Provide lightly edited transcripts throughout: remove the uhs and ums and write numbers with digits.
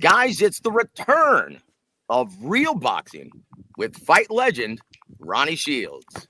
Guys, it's the return of real boxing with fight legend Ronnie Shields.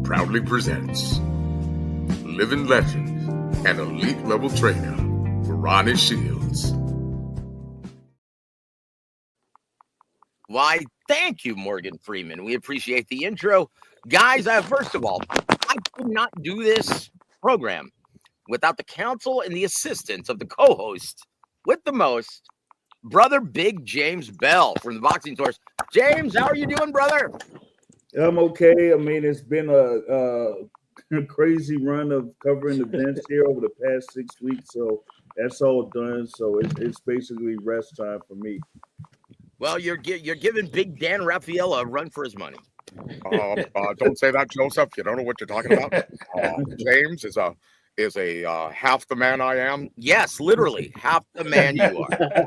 Proudly presents living legend and elite level trainer Ronnie Shields. Why, thank you, Morgan Freeman. We appreciate the intro. Guys, first of all, I could not do this program without the counsel and the assistance of the co-host with the most, brother Big James Bell from the Boxing Source. James, how are you doing, brother? I'm okay. I mean, it's been a crazy run of covering events here over the past 6 weeks, so that's all done. So it's basically rest time for me. Well, you're giving Big Dan Raphael a run for his money. Don't say that, Joseph. You don't know what you're talking about. James is a half the man I am. Yes, literally half the man you are.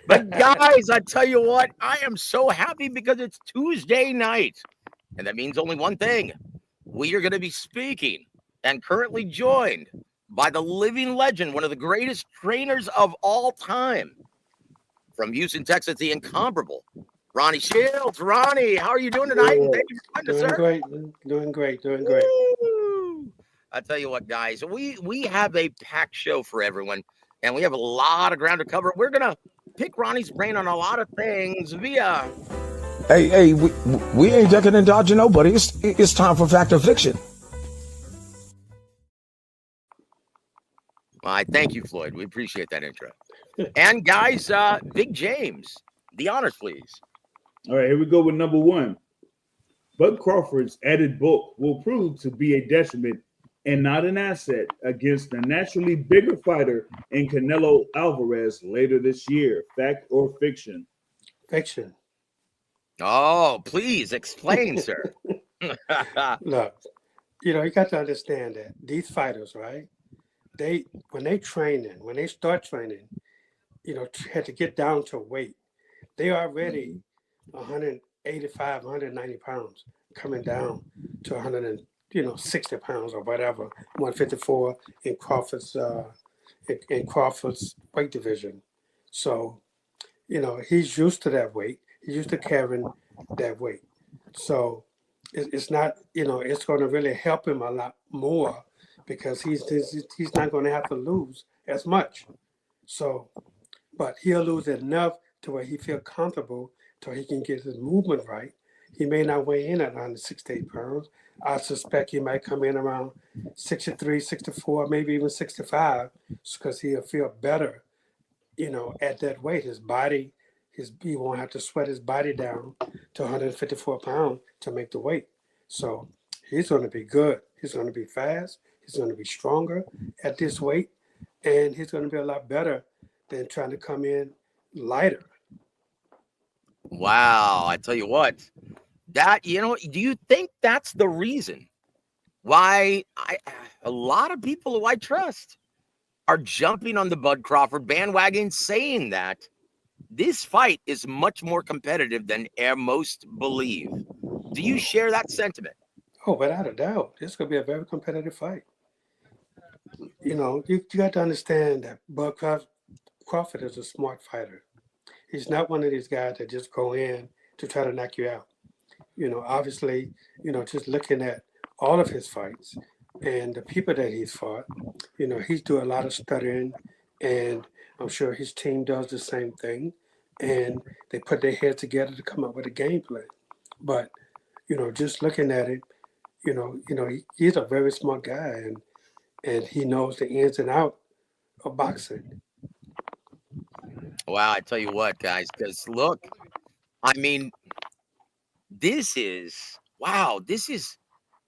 But guys, I tell you what, I am so happy because it's Tuesday night, and that means only one thing. We are going to be speaking and currently joined by the living legend, one of the greatest trainers of all time, from Houston, Texas, the incomparable Ronnie Shields. Ronnie, how are you doing tonight? Oh, Thank you for joining us, sir. Doing great. Woo! I tell you what, guys, we have a packed show for everyone. And we have a lot of ground to cover. We're going to pick Ronnie's brain on a lot of things via... Hey, we ain't ducking and dodging nobody. It's time for fact or fiction. Well, I thank you, Floyd. We appreciate that intro. And guys, Big James, the honors, please. All right, here we go with number one. Bud Crawford's added bulk will prove to be a detriment and not an asset against the naturally bigger fighter in Canelo Alvarez later this year. Fact or fiction? Fiction. Oh, please explain, sir. Look, you got to understand that these fighters, right? When they start training, had to get down to weight. They are already 185, 190 pounds coming down to 60 pounds or whatever, 154 in Crawford's weight division. So, he's used to that weight. He's used to carrying that weight. So it's not, it's going to really help him a lot more because he's not going to have to lose as much. So, but he'll lose enough to where he feel comfortable so he can get his movement right. He may not weigh in at 168 pounds. I suspect he might come in around 63, 64, maybe even 65, because he'll feel better, at that weight. His body, he won't have to sweat his body down to 154 pounds to make the weight. So he's going to be good. He's going to be fast. He's going to be stronger at this weight, and he's going to be a lot better than trying to come in lighter. Wow, I tell you what. That, do you think that's the reason why a lot of people who I trust are jumping on the Bud Crawford bandwagon, saying that this fight is much more competitive than most believe? Do you share that sentiment? Oh, without a doubt. This could be a very competitive fight. You got to understand that Bud Crawford is a smart fighter. He's not one of these guys that just go in to try to knock you out. Obviously, just looking at all of his fights and the people that he's fought, he's doing a lot of studying, and I'm sure his team does the same thing, and they put their heads together to come up with a game plan. But just looking at it, he's a very smart guy, and he knows the ins and out of boxing. Wow, I tell you what, guys, because look, I mean, this is wow. This is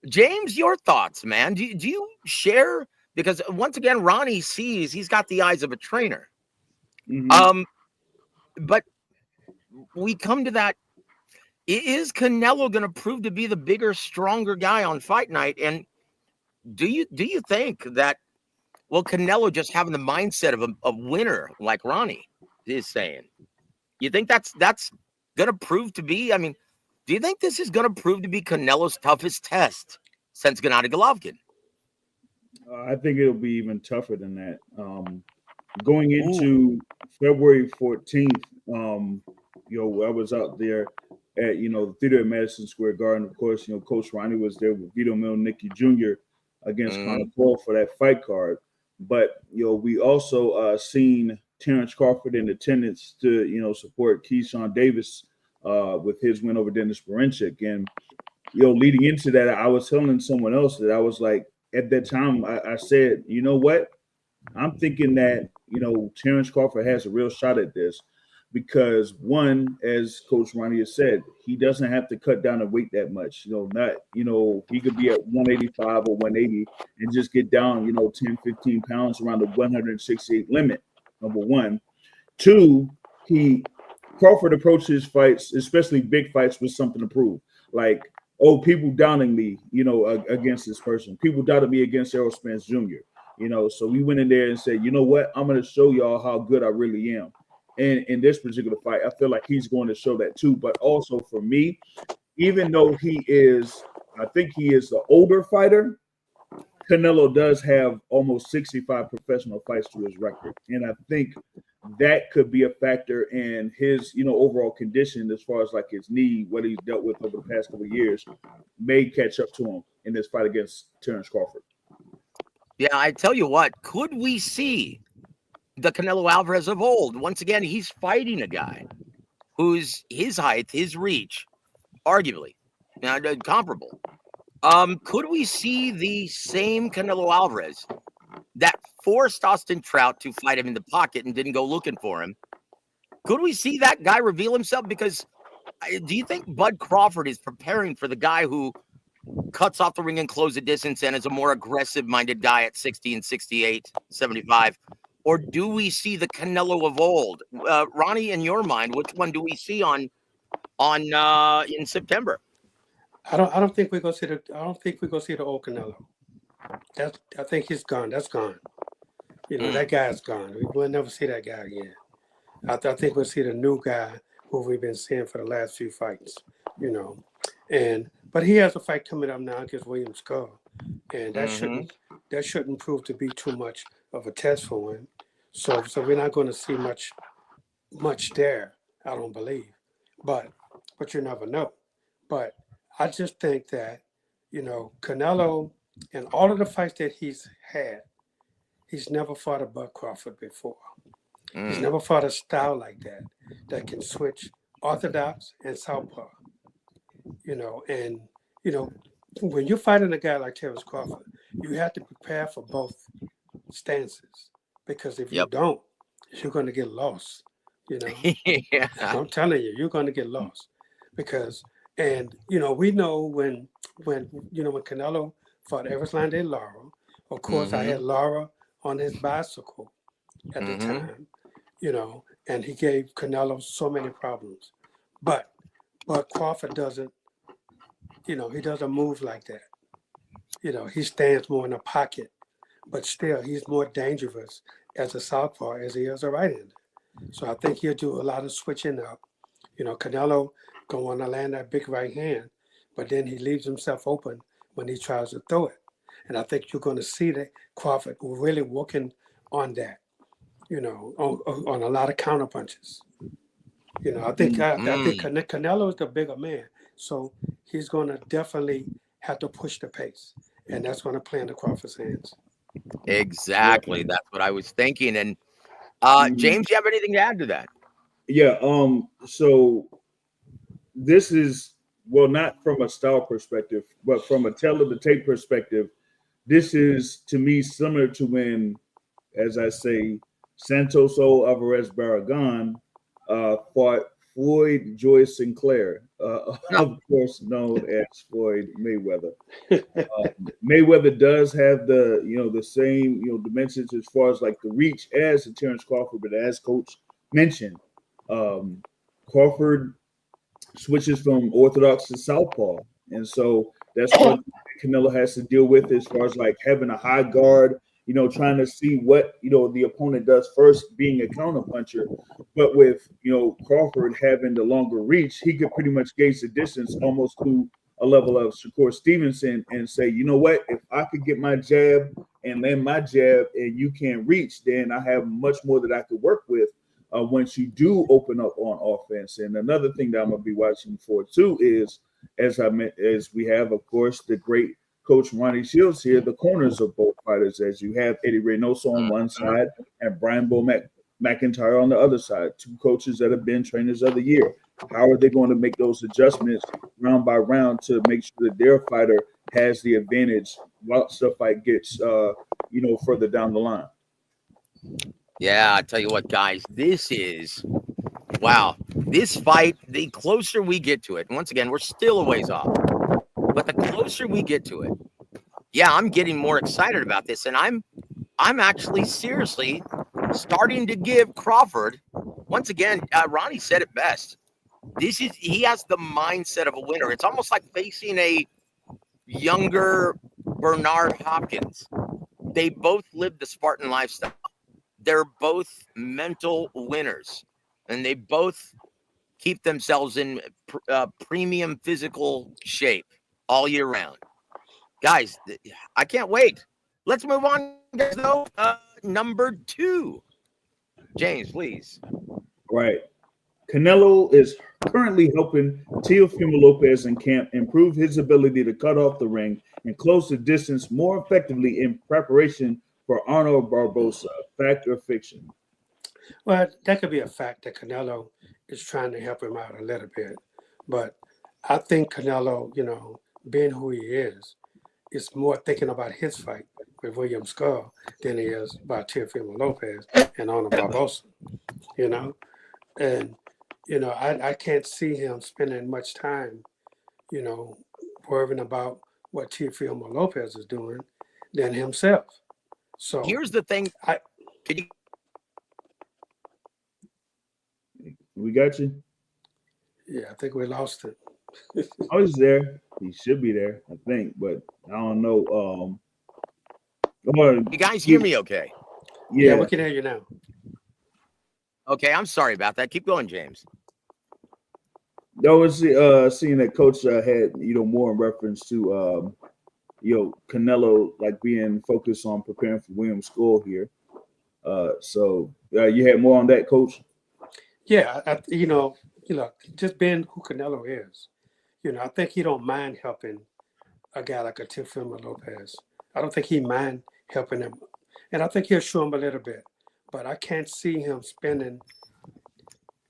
James. Your thoughts, man? Do you share? Because once again, Ronnie sees he's got the eyes of a trainer. Mhm. But we come to that. Is Canelo going to prove to be the bigger, stronger guy on fight night? And do you think that? Well, Canelo just having the mindset of a winner, like Ronnie is saying. You think that's going to prove to be? I mean, do you think this is going to prove to be Canelo's toughest test since Gennady Golovkin? I think it'll be even tougher than that. Going Ooh. into February 14th, I was out there at, the theater at Madison Square Garden. Of course, Coach Ronnie was there with Vito Milnicki Jr. against Conor Cole for that fight card. But, we also seen Terrence Crawford in attendance to, support Keyshawn Davis with his win over Dennis Berinchik. And, leading into that, I was telling someone else that I was like, at that time, I said, you know what? I'm thinking that, Terrence Crawford has a real shot at this because, one, as Coach Ronnie has said, he doesn't have to cut down the weight that much. He could be at 185 or 180 and just get down, 10, 15 pounds around the 168 limit, number one. Two, Crawford approaches fights, especially big fights, with something to prove. Like, people doubting me, against this person. People doubted me against Errol Spence Jr. So we went in there and said, you know what? I'm going to show y'all how good I really am. And in this particular fight, I feel like he's going to show that too. But also for me, even though I think he is the older fighter, Canelo does have almost 65 professional fights to his record. And I think that could be a factor in his, overall condition as far as like his knee, what he's dealt with over the past couple of years, may catch up to him in this fight against Terrence Crawford. Yeah, I tell you what, could we see the Canelo Alvarez of old? Once again, he's fighting a guy who's his height, his reach, arguably comparable. Could we see the same Canelo Alvarez that forced Austin Trout to fight him in the pocket and didn't go looking for him? Could we see that guy reveal himself? Because do you think Bud Crawford is preparing for the guy who cuts off the ring and closes the distance and is a more aggressive-minded guy at 60 and 68, 75? Or do we see the Canelo of old? Ronnie, in your mind, which one do we see on in September? I don't think we're gonna see the old Canelo. I think he's gone. That's gone. That guy's gone. We'll never see that guy again. I think we'll see the new guy who we've been seeing for the last few fights. But he has a fight coming up now against William Scull, and that shouldn't prove to be too much of a test for him. So we're not going to see much there. I don't believe, but you never know. But I just think that Canelo and all of the fights that he's had, he's never fought a Bud Crawford before. He's never fought a style like that can switch orthodox and southpaw. And when you're fighting a guy like Terrence Crawford, you have to prepare for both stances, because if you don't, you're going to get lost. Yeah. I'm telling you, you're going to get lost because, we know when Canelo fought Erislandy Lara, of course, I had Lara on his bicycle at the time, and he gave Canelo so many problems. But Crawford doesn't, he doesn't move like that. He stands more in a pocket, but still he's more dangerous as a southpaw as he is a right-hander. So I think he'll do a lot of switching up. Canelo gonna want to land that big right hand, but then he leaves himself open when he tries to throw it. And I think you're going to see that Crawford really working on that, on a lot of counter punches. I think Mm. Canelo is the bigger man, so he's going to definitely have to push the pace, and that's going to play into Crawford's hands. Yeah. Exactly. That's what I was thinking. And Mhm. James, you have anything to add to that? Yeah. So this is, well, not from a style perspective, but from a tell of the tape perspective. This is to me similar to when, as I say, Santoso Alvarez Barragan fought Floyd Joyce Sinclair, of course known as Floyd Mayweather. Mayweather does have the same dimensions as far as like the reach as the Terrence Crawford, but as Coach mentioned, um, Crawford switches from orthodox to southpaw, and so that's one thing that Canelo has to deal with as far as like having a high guard, trying to see what the opponent does first, being a counter puncher. But with Crawford having the longer reach, he could pretty much gauge the distance almost to a level of Shakur Stevenson and say, you know what, if I could get my jab and land my jab and you can't reach, then I have much more that I could work with once you do open up on offense. And another thing that I'm gonna be watching for too is, as we have, of course, the great coach Ronnie Shields here, the corners of both fighters, as you have Eddie Reynoso on one side and Brian McIntyre on the other side, two coaches that have been trainers of the year. How are they going to make those adjustments round by round to make sure that their fighter has the advantage once the fight gets further down the line? Yeah, I tell you what, guys, this is wow. This fight, the closer we get to it, and once again, we're still a ways off, but the closer we get to it, yeah, I'm getting more excited about this, and I'm actually seriously starting to give Crawford. Once again, Ronnie said it best. He has the mindset of a winner. It's almost like facing a younger Bernard Hopkins. They both live the Spartan lifestyle. They're both mental winners, and they both keep themselves in premium physical shape all year round. Guys, I can't wait. Let's move on, guys, though. Number 2. James, please. Right. Canelo is currently helping Teofimo Lopez in camp improve his ability to cut off the ring and close the distance more effectively in preparation for Arnold Barbosa. Fact or fiction? Well, that could be a fact that Canelo is trying to help him out a little bit, but I think Canelo, being who he is more thinking about his fight with William Scull than he is about Teofimo Lopez and Arnold Barbosa. You know, and I can't see him spending much time, you know, worrying about what Teofimo Lopez is doing than himself. So Here's the thing. I Can you We got you. yeah, I think we lost it. I was there. He should be there, I think, but I don't know. I'm gonna you guys hear give, me okay? Yeah, yeah. we can hear you now. Okay, I'm sorry about that. Keep going, James. I was seeing that Coach had more in reference to Canelo like being focused on preparing for William School here. So you had more on that, Coach. Yeah, just being who Canelo is, I think he don't mind helping a guy like a Teofimo Lopez. I don't think he mind helping him, and I think he'll show him a little bit. But I can't see him spending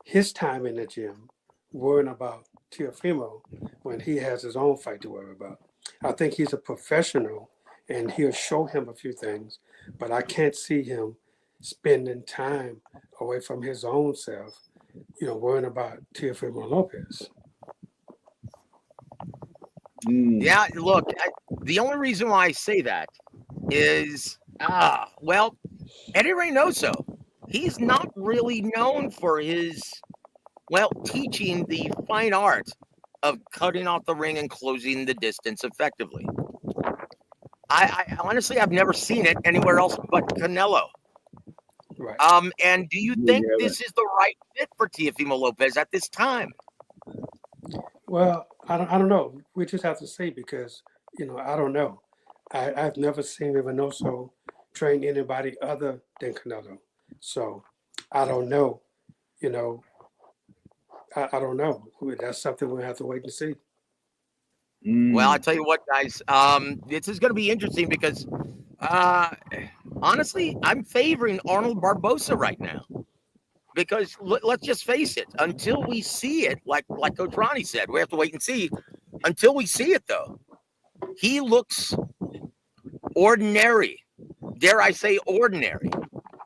his time in the gym worrying about Teofimo when he has his own fight to worry about. I think he's a professional, and he'll show him a few things, but I can't see him spending time away from his own self, worrying about Teofimo Lopez. Yeah, look, the only reason why I say that is, well, Eddie Reynoso, he's not really known for his, well, teaching the fine art of cutting off the ring and closing the distance effectively. I honestly, I've never seen it anywhere else but Canelo. Right. And do you Yeah, think you haven't. this is the right fit for Teofimo Lopez at this time? Well, I don't know. We just have to see because, I don't know. I've never seen Reynoso train anybody other than Canelo. So I don't know, you know, I don't know. That's something we'll have to wait and see. Well, I tell you what, guys, this is going to be interesting because, uh, honestly, I'm favoring Arnold Barbosa right now. Because let's just face it, until we see it, like Coach Ronnie said, we have to wait and see. Until we see it, though, he looks ordinary. Dare I say ordinary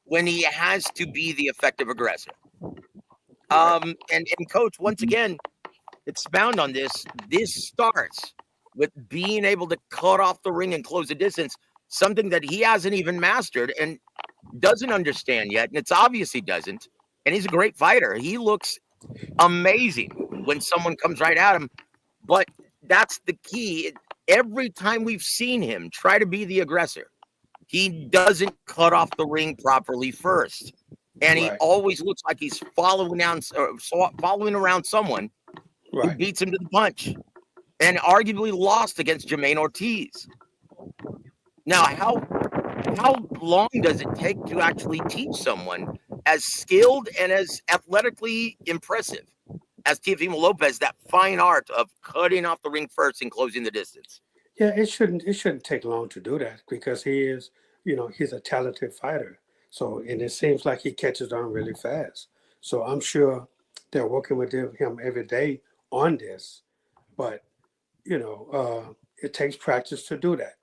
when he has to be the effective aggressor. And Coach, once again, expound on this. This starts with being able to cut off the ring and close the distance, something that he hasn't even mastered and doesn't understand yet. And it's obvious he doesn't. And he's a great fighter. He looks amazing when someone comes right at him. But that's the key. Every time we've seen him try to be the aggressor, he doesn't cut off the ring properly first. And he always looks like he's following around someone who beats him to the punch and arguably lost against Jermaine Ortiz. Now, how long does it take to actually teach someone as skilled and as athletically impressive as Teofimo Lopez that fine art of cutting off the ring first and closing the distance? Yeah, it shouldn't take long to do that because he is, he's a talented fighter. So, and it seems like he catches on really fast. So I'm sure they're working with him every day on this, but it takes practice to do that.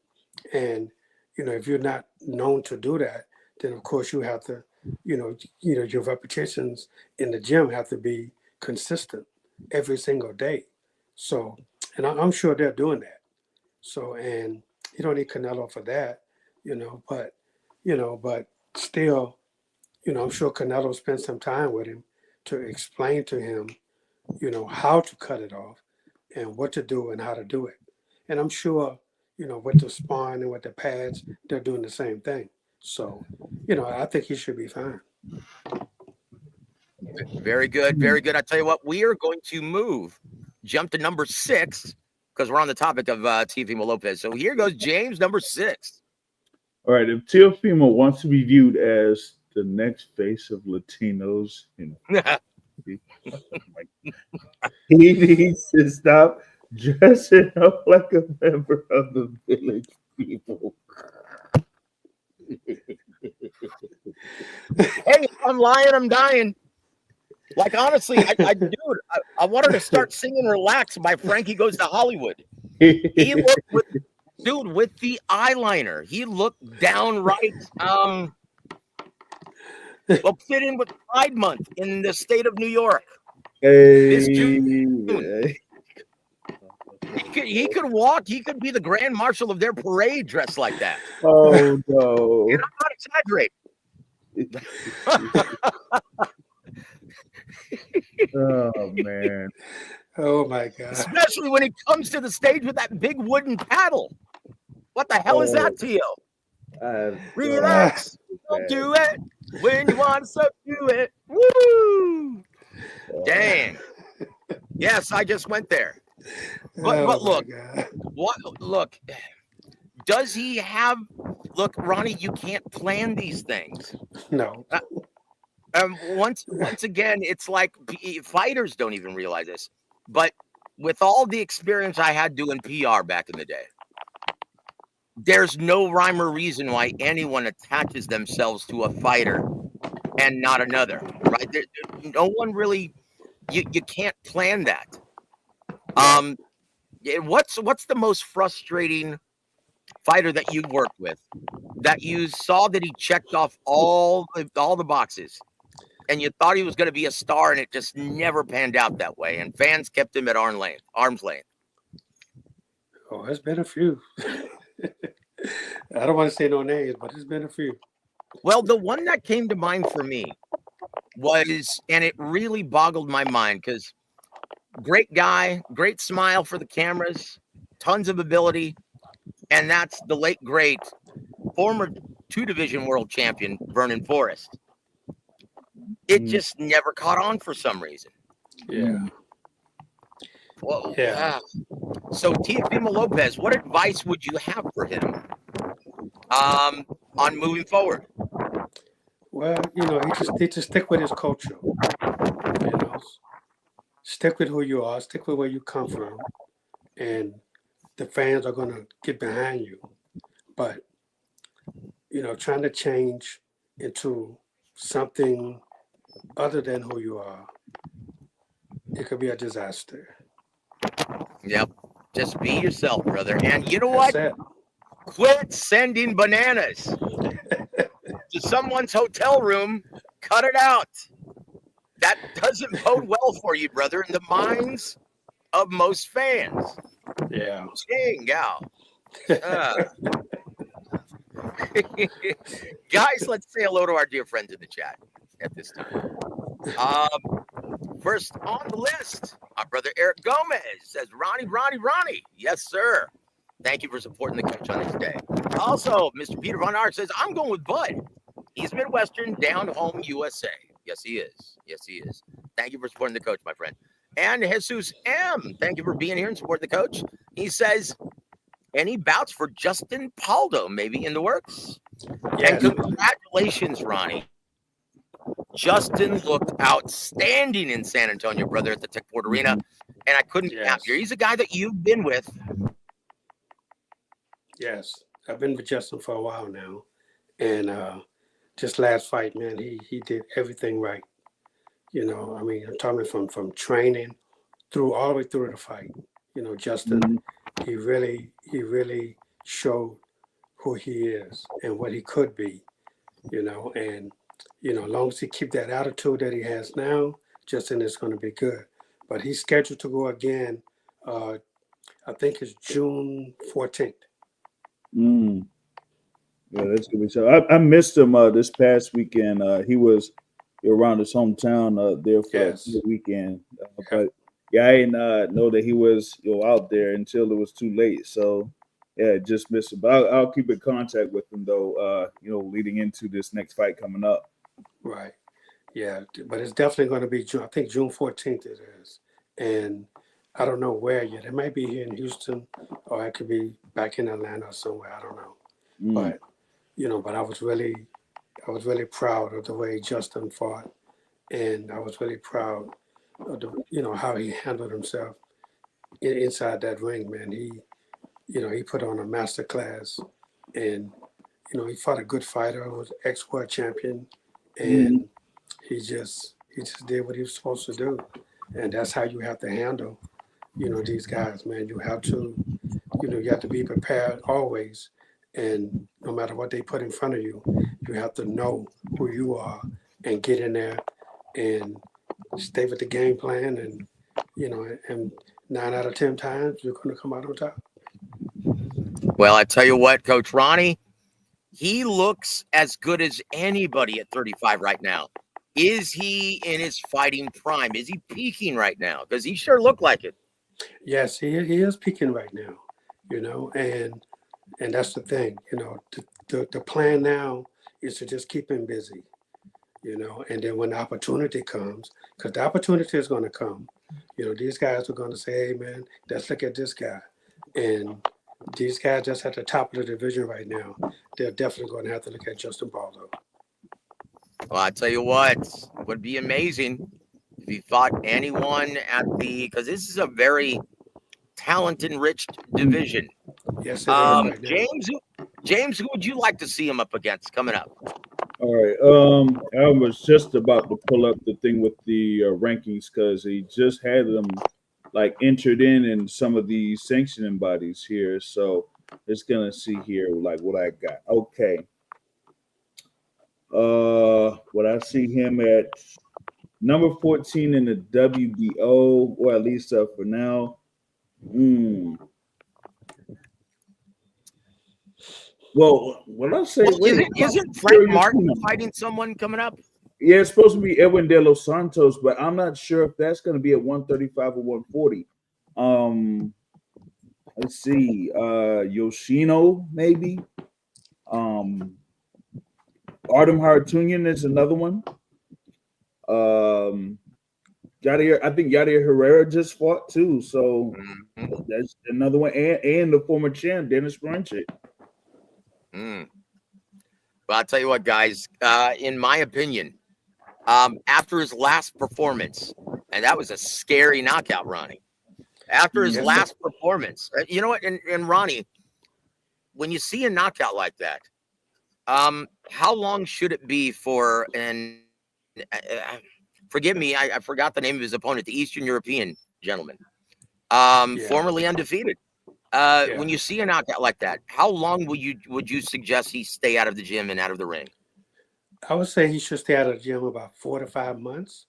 And if you're not known to do that, then of course you have to, your repetitions in the gym have to be consistent every single day. So, and I'm sure they're doing that. So, and you don't need Canelo for that, but still, I'm sure Canelo spent some time with him to explain to him, how to cut it off and what to do and how to do it. And I'm sure, with the spine and with the pads, they're doing the same thing. So, I think he should be fine. Very good. Very good. I tell you what, we are going to jump to number 6 because we're on the topic of Teofimo Lopez. So here goes James, number 6. All right. If Teofimo wants to be viewed as the next face of Latinos, he needs to stop dressing up like a member of the village people. Hey, I'm lying, I'm dying. Like, honestly, I want her to start singing Relax by Frankie Goes to Hollywood. He looked with the eyeliner. He looked downright, fit in with Pride Month in the state of New York. This June. He could walk. He could be the grand marshal of their parade dressed like that. Oh, no. And I'm not exaggerating. Oh, man. Oh, my God. Especially when he comes to the stage with that big wooden paddle. What the hell is that to you? Relax. Don't do it. When you want to do it. Woo! Dang. Yes, I just went there. But look, look, does he have, Ronnie, you can't plan these things. No. Once again, it's like fighters don't even realize this. But with all the experience I had doing PR back in the day, there's no rhyme or reason why anyone attaches themselves to a fighter and not another, right? No one really, you can't plan that. What's the most frustrating fighter that you worked with that you saw that he checked off all the boxes and you thought he was going to be a star and it just never panned out that way and fans kept him at arm's length? Oh, there's been a few. I don't want to say no names, but there's been a few. Well, the one that came to mind for me was, and it really boggled my mind because great guy, great smile for the cameras, tons of ability, and that's the late, great, former 2-division world champion, Vernon Forrest. It just never caught on for some reason. Yeah. Well, yeah. So, Teofimo Lopez, what advice would you have for him on moving forward? Well, he just needs to stick with his culture. stick with who you are, stick with where you come from, and the fans are going to get behind you. But, trying to change into something other than who you are, it could be a disaster. Yep. Just be yourself, brother. And you know That's what? it. Quit sending bananas to someone's hotel room. Cut it out. That doesn't bode well for you, brother, in the minds of most fans. Yeah. Dang, gal. Guys, let's say hello to our dear friends in the chat at this time. First on the list, our brother Eric Gomez says, Ronnie. Yes, sir. Thank you for supporting the coach on this day. Also, Mr. Peter Von Art says, I'm going with Bud. He's Midwestern, down home USA. Yes, he is. Thank you for supporting the coach, my friend. And Jesus M., thank you for being here and supporting the coach. He says, any bouts for Justin Paldo maybe in the works? Yes. And congratulations, Ronnie. Justin looked outstanding in San Antonio, brother, at the Techport Arena. And I couldn't be happier. He's a guy that you've been with. Yes. I've been with Justin for a while now. And just last fight, man, he did everything right. I'm talking from training all the way through the fight. Justin, he really showed who he is and what he could be, and as long as he keep that attitude that he has now, Justin is going to be good. But he's scheduled to go again. I think it's June 14th. Yeah, that's gonna be so. I missed him this past weekend. He was around his hometown there for the weekend, but yeah, I didn't know that he was out there until it was too late. So yeah, just missed him. But I'll keep in contact with him though. Leading into this next fight coming up. Right. Yeah, but it's definitely going to be June. I think June 14th it is, and I don't know where yet. It might be here in Houston, or it could be back in Atlanta or somewhere. I don't know. But but I was really proud of the way Justin fought, and I was really proud of how he handled himself inside that ring, man. He put on a master class, and he fought a good fighter, was ex-world champion, and he just did what he was supposed to do, and that's how you have to handle these guys, man. You have to be prepared always. And no matter what they put in front of you, you have to know who you are and get in there and stay with the game plan. And, and 9 out of 10 times, you're going to come out on top. Well, I tell you what, Coach Ronnie, he looks as good as anybody at 35 right now. Is he in his fighting prime? Is he peaking right now? Because he sure looked like it. Yes, he is peaking right now, and that's the thing, the plan now is to just keep him busy, and then when the opportunity comes, because the opportunity is going to come, these guys are going to say, hey, man, let's look at this guy. And these guys just at the top of the division right now, they're definitely going to have to look at Justin Paldo. Well, I tell you what, it would be amazing if he fought anyone because this is a very talent-enriched division. Yes, it is right now. James, who would you like to see him up against coming up? All right. I was just about to pull up the thing with the rankings because he just had them entered in some of the sanctioning bodies here. So it's gonna see here what I got. Okay. What I see him at number 14 in the WBO, or at least for now. Well, what I say, isn't Frank Martin fighting someone coming up? Yeah, it's supposed to be Edwin De Los Santos, but I'm not sure if that's going to be at 135 or 140. Let's see, Yoshino maybe. Artem Harutyunyan is another one. I think Yadir Herrera just fought too, so that's another one, and the former champ Dennis Blanchett. Well, I'll tell you what, guys. In my opinion, after his last performance And that was a scary knockout, Ronnie. After his Yes, last performance, you know what? And Ronnie, when you see a knockout like that, how long should it be for an? Forgive me, I forgot the name of his opponent, the Eastern European gentleman, yeah, formerly undefeated. yeah. When you see a knockout like that, how long would you suggest he stay out of the gym and out of the ring? I would say he should stay out of the gym about 4 to 5 months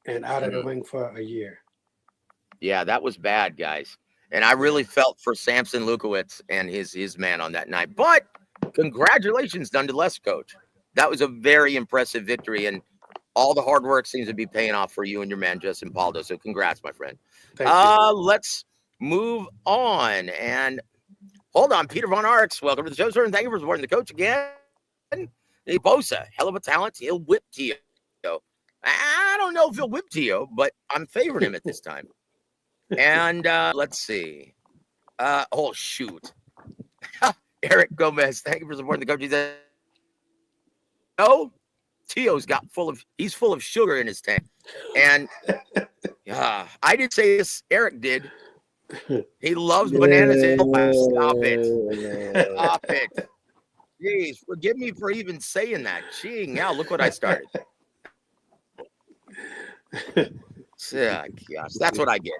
and out of the Mhm. ring for a year. Yeah, that was bad, guys. And I Yeah. really felt for Samson Lukowitz and his man on that night. But congratulations, nonetheless, Coach. That was a very impressive victory, and all the hard work seems to be paying off for you and your man Justin Paldo. So congrats, my friend. Thank you. Let's move on. And hold on, Peter Von Arx, welcome to the show, sir, and thank you for supporting the coach again. Hey, Bosa, hell of a talent. He'll whip Tio. I don't know if he'll whip Tio, but I'm favoring him at this time. And let's see. Oh, shoot. Eric Gomez, thank you for supporting the coach. He said, no, he's full of sugar in his tank. And I didn't say this, Eric did. He loves bananas. Stop it. Stop it. Jeez, forgive me for even saying that. Gee, now look what I started. Gosh, that's what I get.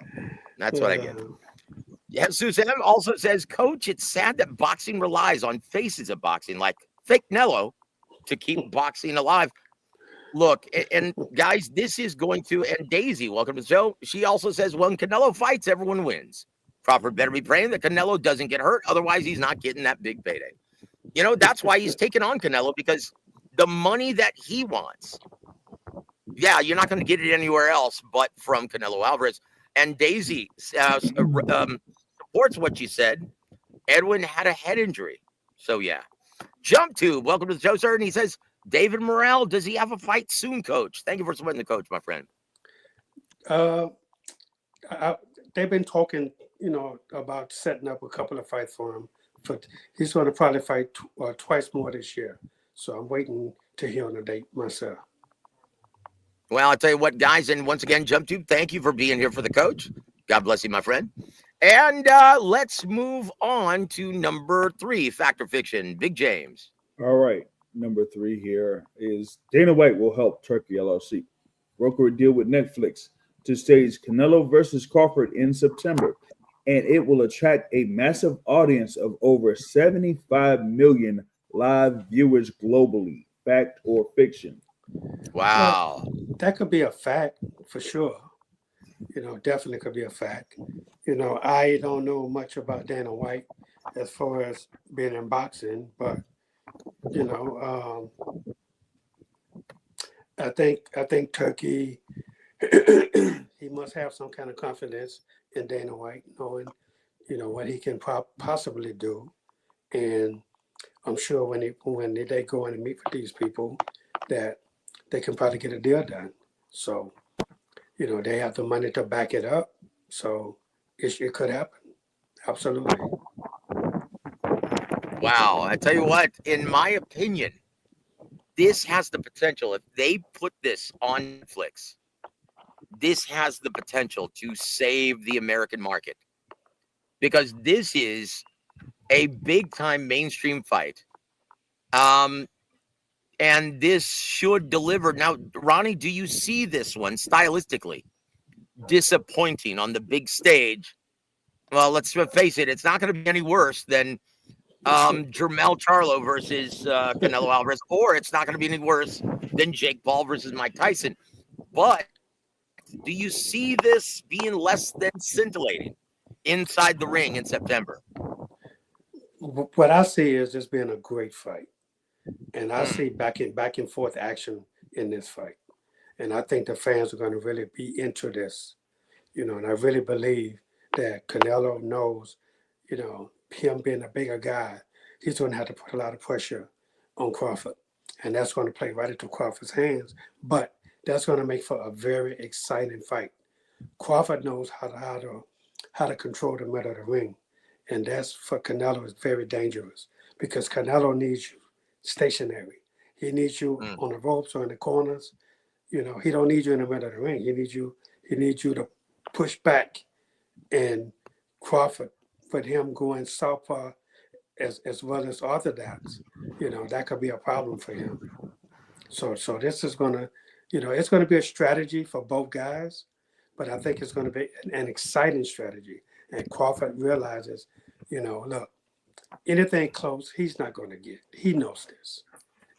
That's what I get. Yeah, Suzanne also says, Coach, it's sad that boxing relies on faces of boxing, like fake Canelo, to keep boxing alive. Look, and guys, this is going to, and Daisy, welcome to the show. She also says, when Canelo fights, everyone wins. Crawford better be praying that Canelo doesn't get hurt. Otherwise, he's not getting that big payday. You know, that's why he's taking on Canelo, because the money that he wants, yeah, you're not going to get it anywhere else but from Canelo Alvarez. And Daisy supports what you said. Edwin had a head injury. So, yeah. Jump Tube, welcome to the show, sir. And he says, David Morrell, does he have a fight soon, Coach? Thank you for supporting the coach, my friend. They've been talking, about setting up a couple of fights for him. But he's going to probably fight twice more this year. So I'm waiting to hear on a date myself. Well, I'll tell you what, guys, and once again, Jump Tube, thank you for being here for the coach. God bless you, my friend. And let's move on to number 3, Fact or Fiction. Big James. All right. Number 3 here is Dana White will help Turkey LLC broker a deal with Netflix to stage Canelo versus Crawford in September. And it will attract a massive audience of over 75 million live viewers globally. Fact or fiction? Wow. Well, that could be a fact for sure. Definitely could be a fact. I don't know much about Dana White as far as being in boxing, but I think Turkey he must have some kind of confidence in Dana White, knowing what he can possibly do, and I'm sure when they go in and meet with these people, that they can probably get a deal done. So they have the money to back it up, so it could happen. Absolutely. Wow. I tell you what, in my opinion, this has the potential. If they put this on Netflix, this has the potential to save the American market, because this is a big time mainstream fight. And this should deliver. Now, Ronnie, do you see this one stylistically disappointing on the big stage? Well, let's face it, it's not going to be any worse than Jermell Charlo versus Canelo Alvarez, or it's not going to be any worse than Jake Paul versus Mike Tyson. But do you see this being less than scintillating inside the ring in September? What I see is this being a great fight, and I see back and forth action in this fight, and I think the fans are going to really be into this, and I really believe that Canelo knows, him being a bigger guy, he's going to have to put a lot of pressure on Crawford, and that's going to play right into Crawford's hands. But that's going to make for a very exciting fight. Crawford knows how to control the middle of the ring, and that's for Canelo is very dangerous, because Canelo needs you stationary. He needs you on the ropes or in the corners. He don't need you in the middle of the ring. He needs you He needs you to push back. And Crawford, with him going southpaw as well as orthodox, that could be a problem for him. So this is gonna, it's gonna be a strategy for both guys, but I think it's gonna be an exciting strategy. And Crawford realizes, look, anything close, he's not gonna get. He knows this.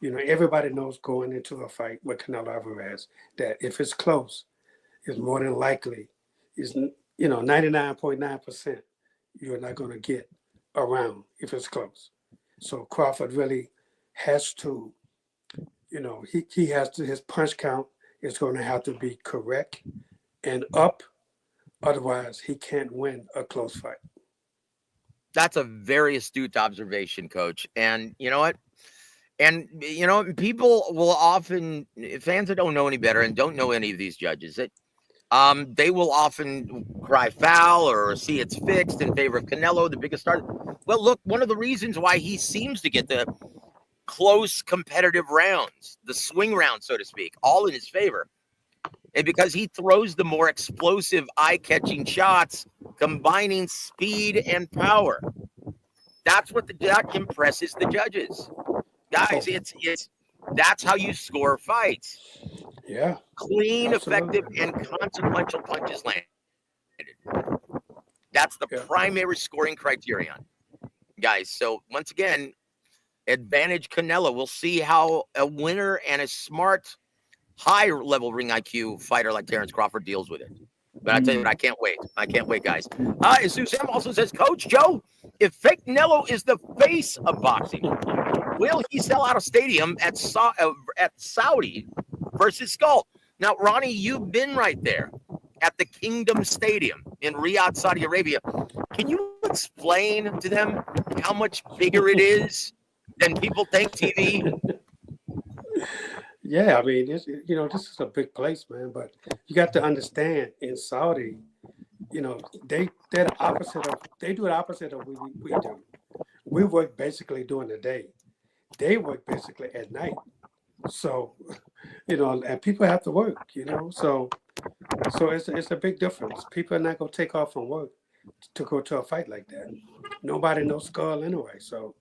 Everybody knows going into a fight with Canelo Alvarez that if it's close, it's more than likely, is 99.9% you're not gonna get around if it's close. So Crawford really has to, he has to, his punch count is going to have to be correct and up. Otherwise, he can't win a close fight. That's a very astute observation, Coach. And you know what? And people will often, fans that don't know any better and don't know any of these judges, that they will often cry foul or see it's fixed in favor of Canelo, the biggest star. Well, look, one of the reasons why he seems to get the close competitive rounds, the swing round, so to speak, all in his favor, and because he throws the more explosive, eye-catching shots, combining speed and power. That's what that impresses the judges. Guys, it's that's how you score fights. Yeah. Clean, Absolutely. effective, and consequential punches landed. That's the primary scoring criterion, guys. So once again, advantage Canelo. We'll see how a winner and a smart, high-level ring IQ fighter like Terrence Crawford deals with it. But I tell you what, I can't wait. I can't wait, guys. Sue Sam also says, Coach Joe, if fake Canelo is the face of boxing, will he sell out a stadium at Saudi versus Scull? Now, Ronnie, you've been right there at the Kingdom Stadium in Riyadh, Saudi Arabia. Can you explain to them how much bigger it is than people think TV? Yeah, I mean, this is a big place, man. But you got to understand, in Saudi, they're the opposite of, they do the opposite of what we do. We work basically during the day. They work basically at night. So, and people have to work, so it's a big difference. People are not gonna take off from work to go to a fight like that. Nobody knows Skull anyway, so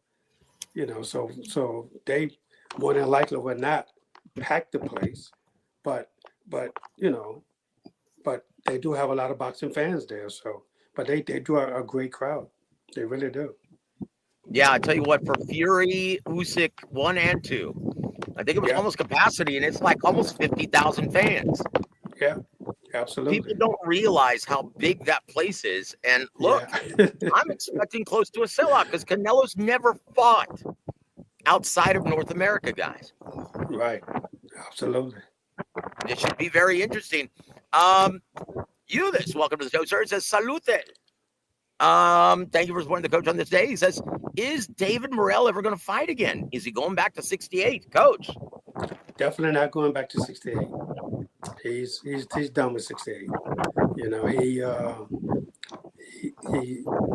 so they more than likely will not pack the place, but but but they do have a lot of boxing fans there. So, but they do a great crowd. They really do. Yeah, I tell you what, for Fury, Usyk 1 and 2, I think it was almost capacity, and it's like almost 50,000 fans. Yeah, absolutely. People don't realize how big that place is. And look, I'm expecting close to a sellout because Canelo's never fought outside of North America, guys. Right. Absolutely. It should be very interesting. Welcome to the show, sir. It says, salute. Thank you for supporting the coach on this day. He says, is David Morrell ever going to fight again? Is he going back to 68, Coach? Definitely not going back to 68. He's done with 68.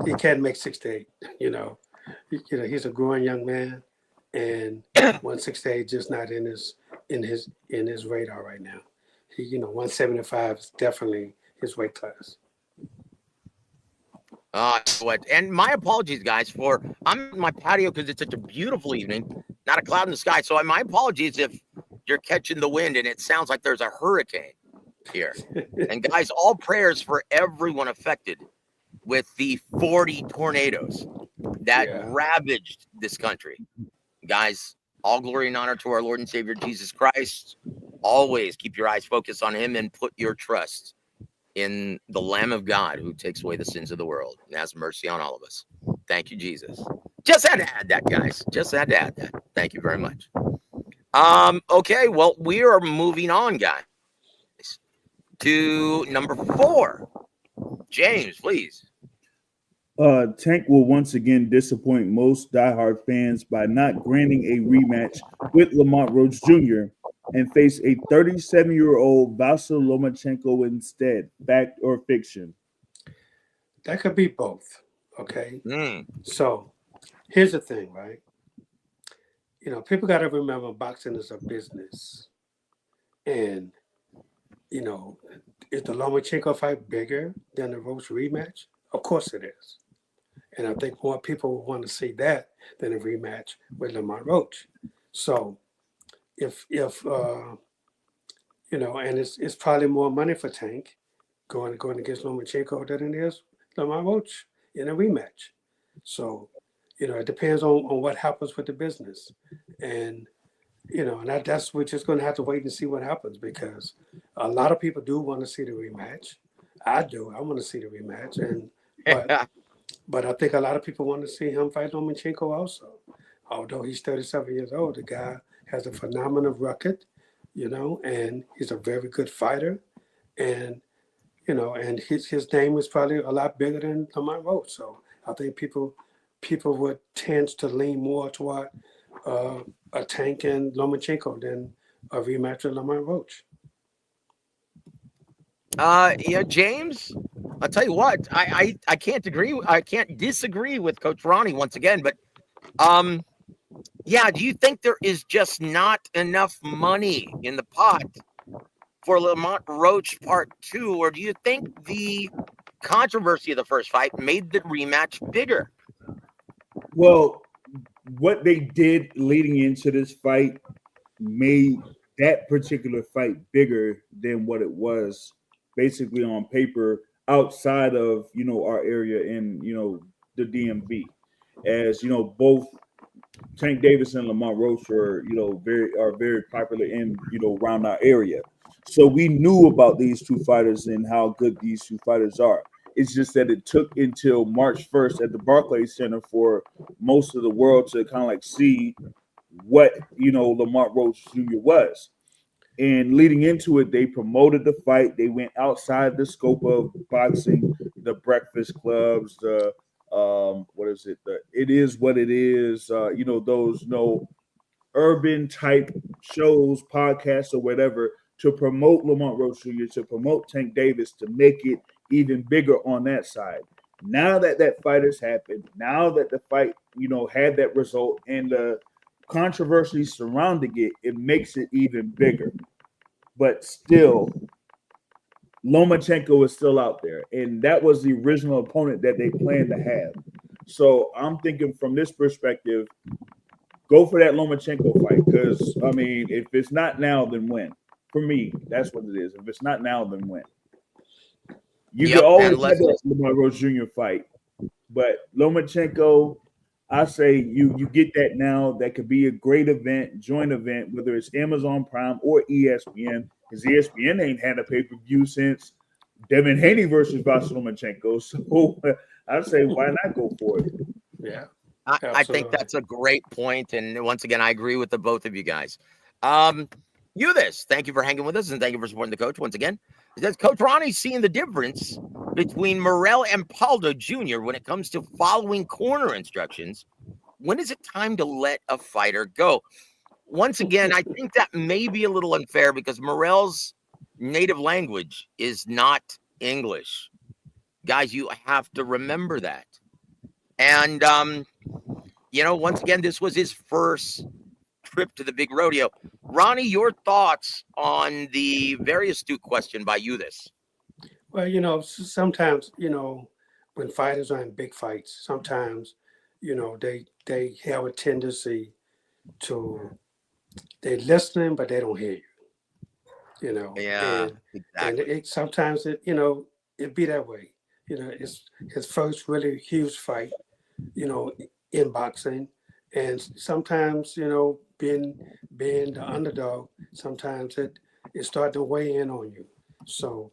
He can't make 68. He's a growing young man, and 168 just not in his radar right now. 175 is definitely his weight class. And my apologies, guys, for I'm in my patio because it's such a beautiful evening, not a cloud in the sky. So my apologies if you're catching the wind and it sounds like there's a hurricane here. And guys, all prayers for everyone affected with the 40 tornadoes that ravaged this country. Guys, all glory and honor to our Lord and Savior Jesus Christ. Always keep your eyes focused on him and put your trust in the Lamb of God who takes away the sins of the world and has mercy on all of us. Thank you, Jesus. Just had to add that, guys. Just had to add that. Thank you very much. Okay, well, we are moving on, guys, to number 4. James, please. Tank will once again disappoint most diehard fans by not granting a rematch with Lamont Roach Jr. and face a 37-year-old Vasyl Lomachenko instead. Fact or fiction? That could be both. Okay. So here's the thing, right? People got to remember boxing is a business, and Is the Lomachenko fight bigger than the Roach rematch? Of course it is. And I think more people will want to see that than a rematch with Lamont Roach. So if and it's probably more money for Tank going against Lomachenko than it is Lamont Roach in a rematch. So, it depends on what happens with the business. And that's we're just gonna have to wait and see what happens because a lot of people do want to see the rematch. I do. I want to see the rematch. But I think a lot of people want to see him fight Lomachenko also. Although he's 37 years old, the guy has a phenomenal record, and he's a very good fighter. And, and his name is probably a lot bigger than Lamont Roach. So I think people would tend to lean more toward a Tank and Lomachenko than a rematch with Lamont Roach. James, I'll tell you what, I can't disagree with Coach Ronnie once again, but do you think there is just not enough money in the pot for Lamont Roach Part 2, or do you think the controversy of the first fight made the rematch bigger? Well, what they did leading into this fight made that particular fight bigger than what it was basically on paper outside of our area in the DMV, as both Tank Davis and Lamont Roach are very popular in around our area. So we knew about these two fighters and how good these two fighters are. It's just that it took until March 1st at the Barclays Center for most of the world to kind of like see what Lamont Roach Jr. was. And leading into it, they promoted the fight. They went outside the scope of boxing, the breakfast clubs, the what is it? It is what it is. Those urban type shows, podcasts, or whatever to promote Lamont Roach Jr., to promote Tank Davis, to make it even bigger on that side. Now that fight has happened, now that the fight had that result and the controversy surrounding it, it makes it even bigger. But still, Lomachenko is still out there, and that was the original opponent that they planned to have. So I'm thinking from this perspective, go for that Lomachenko fight because if it's not now, then when? For me, that's what it is. If it's not now, then when? You can always have that Lamont Roach Jr. fight, but Lomachenko, I say you get that now. That could be a great event, joint event, whether it's Amazon Prime or ESPN, because ESPN ain't had a pay-per-view since Devin Haney versus Vasily Lomachenko. So I'd say why not go for it? Yeah. I think that's a great point. And once again, I agree with the both of you guys. Thank you for hanging with us and thank you for supporting the coach once again. It says Coach Ronnie's seeing the difference between Morrell and Paldo Jr. when it comes to following corner instructions. When is it time to let a fighter go? Once again, I think that may be a little unfair because Morrell's native language is not English. Guys, you have to remember that. And, once again, this was his first trip to the big rodeo. Ronnie, your thoughts on the very astute question by Uthis? Well, sometimes, when fighters are in big fights, sometimes, they have a tendency to, they're listening, but they don't hear you, Yeah, and exactly. sometimes it be that way. It's his first really huge fight, in boxing. And sometimes, being the underdog, sometimes it starts to weigh in on you. So,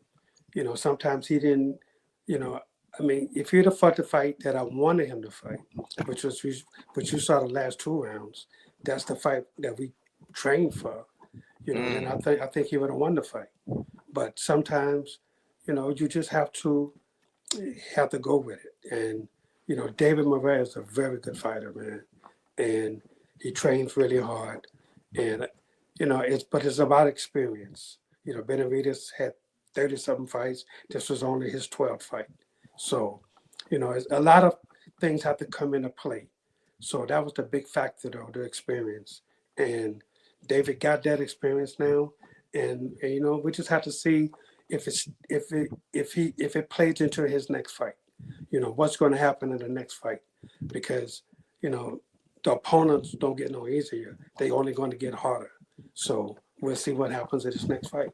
sometimes he didn't, if he'd have fought the fight that I wanted him to fight, which you saw the last 2 rounds, that's the fight that we trained for, then I think he would have won the fight. But sometimes, you just have to go with it. And, David Morrell is a very good fighter, man. And he trains really hard. And, it's about experience. Benavidez had 30-something fights. This was only his 12th fight. So, it's, a lot of things have to come into play. So that was the big factor, though, the experience. And David got that experience now. And we just have to see if it plays into his next fight, what's going to happen in the next fight, because the opponents don't get no easier; they only going to get harder. So we'll see what happens in this next fight.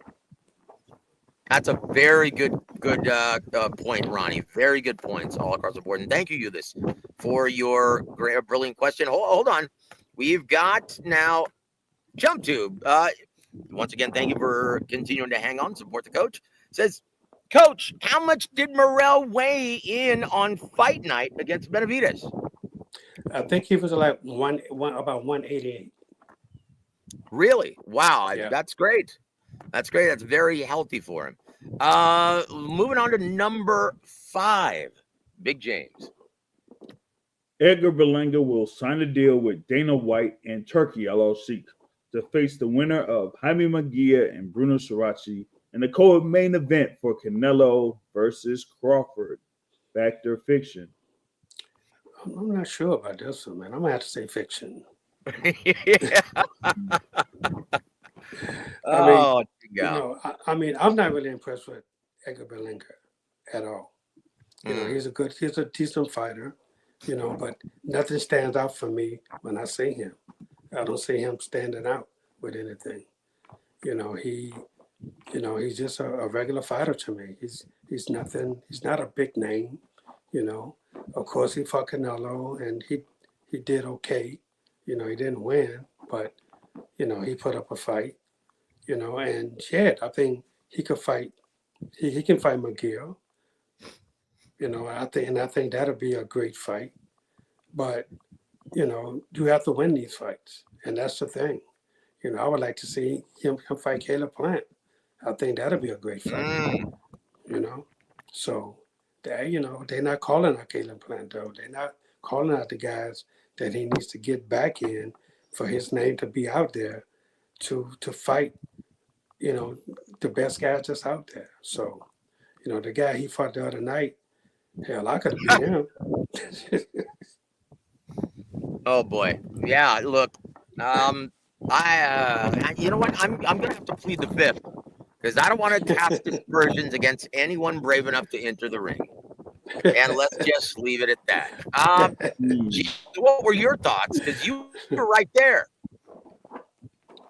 That's a very good point, Ronnie. Very good points all across the board. And thank you, this, for your great, brilliant question. Hold on. We've got now Jump Tube. Once again, thank you for continuing to hang on, support the coach. Says, Coach, how much did Morrell weigh in on fight night against Benavidez? I think he was like about 188. Really? Wow. Yeah. That's great. That's great. That's very healthy for him. Moving on to number 5, Big James. Edgar Berlanga will sign a deal with Dana White and Turkey LLC to face the winner of Jaime Munguia and Bruno Sarachi in the co-main event for Canelo versus Crawford. Fact or fiction? I'm not sure about this one, man. I'm gonna have to say fiction. I mean, I'm not really impressed with Edgar Berlanga at all. He's a decent fighter, but nothing stands out for me when I see him. I don't see him standing out with anything. He's just a regular fighter to me. He's nothing. He's not a big name. Of course he fought Canelo and he did okay. He didn't win, but he put up a fight. And yet I think he could fight. He can fight McGill. I think that'll be a great fight. But you have to win these fights, and that's the thing. I would like to see him fight Caleb Plant. I think that'll be a great fight. So they're not calling out Caleb Plant though. They're not calling out the guys that he needs to get back in for his name to be out there to fight. The best guys that's out there. So, the guy he fought the other night, hell, I could have beat him. Oh boy, yeah. Look, you know what? I'm gonna have to plead the fifth because I don't want to cast aspersions against anyone brave enough to enter the ring. And let's just leave it at that. What were your thoughts? Because you were right there.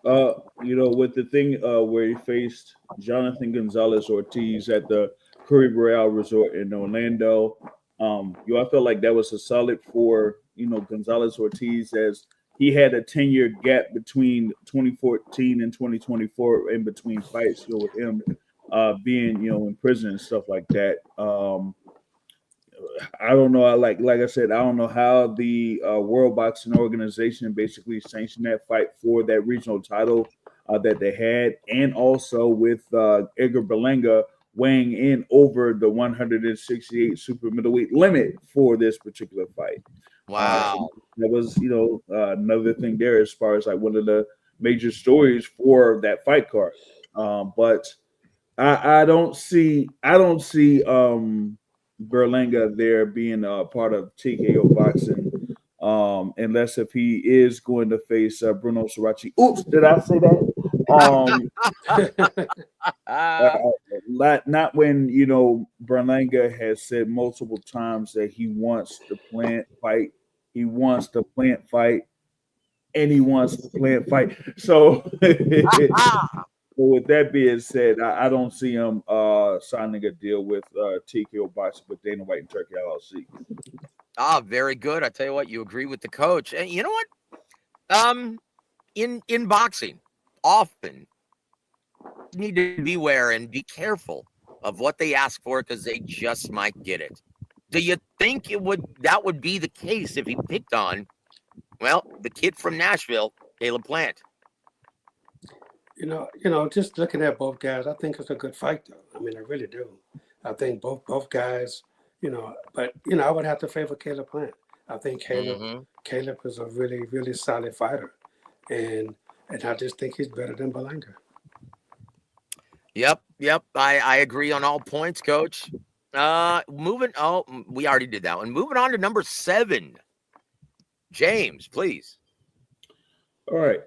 With the thing where he faced Jonathan Gonzalez Ortiz at the Curry Royale Resort in Orlando, I felt like that was a solid for Gonzalez Ortiz, as he had a 10-year gap between 2014 and 2024 in between fights, with him being in prison and stuff like that. I don't know. Like I said, I don't know how the World Boxing Organization basically sanctioned that fight for that regional title that they had, and also with Edgar Berlanga weighing in over the 168 super middleweight limit for this particular fight. Wow, that was another thing there as far as like one of the major stories for that fight card. But I don't see Berlanga there being a part of TKO boxing, unless if he is going to face Bruno Sarachi. Oops, did I say that? Not when Berlanga has said multiple times that he wants the Plant fight, he wants the Plant fight, and he wants the Plant fight. So. But with that being said, I don't see him signing a deal with TKO Boxing with Dana White and Turkey LLC. Very good. I tell you what, you agree with the coach. And you know what? In boxing, often you need to beware and be careful of what they ask for because they just might get it. Do you think that would be the case if he picked on, the kid from Nashville, Caleb Plant? Just looking at both guys, I think it's a good fight, though. I mean, I really do. I think both guys, but I would have to favor Caleb Plant. I think Caleb is a really, really solid fighter, and I just think he's better than Berlanga. Yep. I agree on all points, Coach. We already did that one. Moving on to number 7, James, please. All right.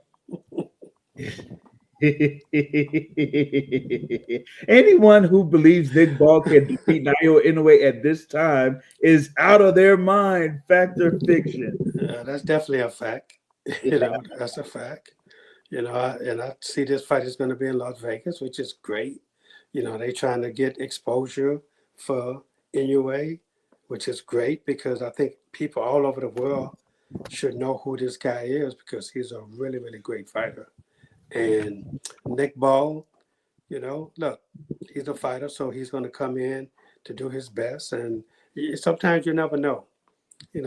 Anyone who believes Nick Ball can defeat Naoya Inoue at this time is out of their mind. Fact or fiction? That's definitely a fact. That's a fact. And I see this fight is going to be in Las Vegas, which is great. They trying to get exposure for Inoue, which is great because I think people all over the world should know who this guy is because he's a really, really great fighter. And Nick Ball, look, he's a fighter, so he's going to come in to do his best. And sometimes you never know.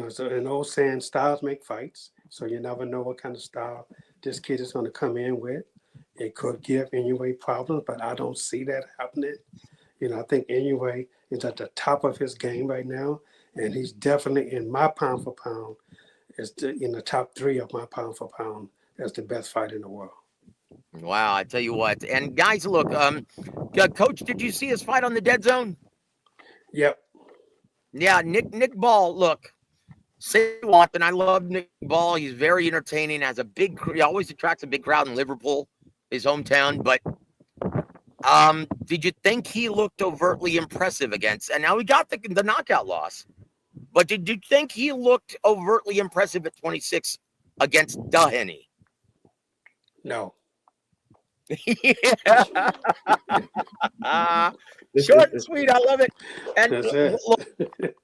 So an old saying, styles make fights. So you never know what kind of style this kid is going to come in with. It could give Inoue problems, but I don't see that happening. I think Inoue is at the top of his game right now, and he's definitely in my pound for pound, in the top 3 of my pound for pound as the best fighter in the world. Wow, I tell you what. And guys, look, Coach, did you see his fight on the Dead Zone? Yep. Yeah, Nick Ball, look, say what, and I love Nick Ball. He's very entertaining, he always attracts a big crowd in Liverpool, his hometown. But did you think he looked overtly impressive against, and now he got the knockout loss, but did you think he looked overtly impressive at 26 against Haney? No. Short and sweet, I love it. And That's it. look,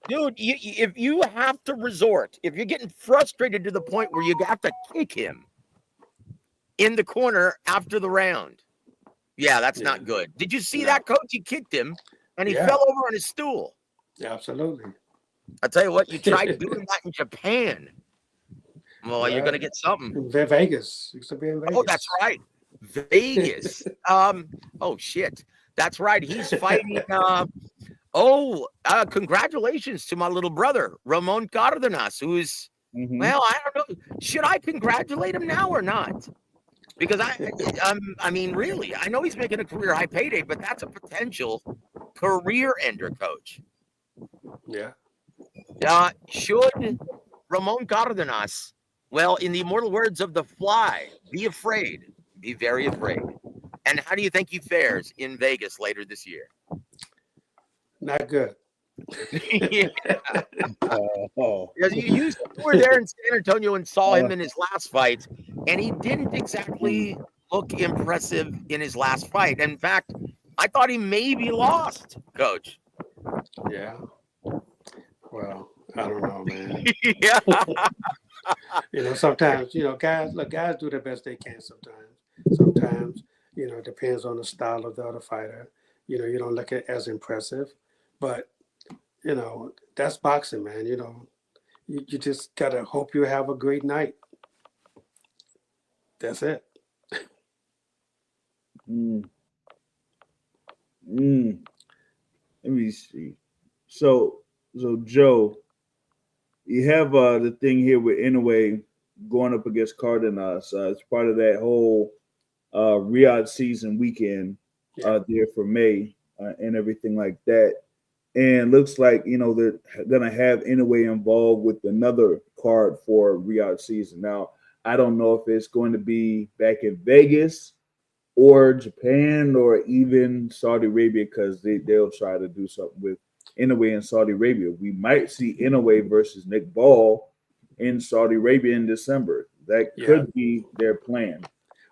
dude, if you have to resort, if you're getting frustrated to the point where you have to kick him in the corner after the round, that's not good. Did you see that, Coach? He kicked him and he fell over on his stool. Absolutely. I tell you what, you tried doing that in Japan. Well, you're gonna get something. Vegas. Used to be in Vegas. Oh, that's right. Vegas. Oh shit. That's right. He's fighting. Congratulations to my little brother, Ramon Cardenas, who's well, I don't know. Should I congratulate him now or not? Because I mean, really, I know he's making a career high payday, but that's a potential career ender, Coach. Yeah. Should Ramon Cardenas, well, in the immortal words of The Fly, be afraid, be very afraid. And how do you think he fares in Vegas later this year? Not good. You were there in San Antonio and saw him in his last fight, and he didn't exactly look impressive in his last fight. In fact, I thought he maybe lost, Coach. Yeah. Well, I don't know, man. Yeah. Sometimes, guys do the best they can sometimes. Sometimes, it depends on the style of the other fighter. You don't look at it as impressive, but, that's boxing, man. You just got to hope you have a great night. That's it. Let me see. So Joe, you have the thing here with Inoue going up against Cardenas. It's part of that whole Riyadh season weekend there for May and everything like that. And looks like, they're going to have Inoue involved with another card for Riyadh season. Now, I don't know if it's going to be back in Vegas or Japan or even Saudi Arabia, because they'll try to do something with Inoue in Saudi Arabia. We might see Inoue versus Nick Ball in Saudi Arabia in December. That could be their plan.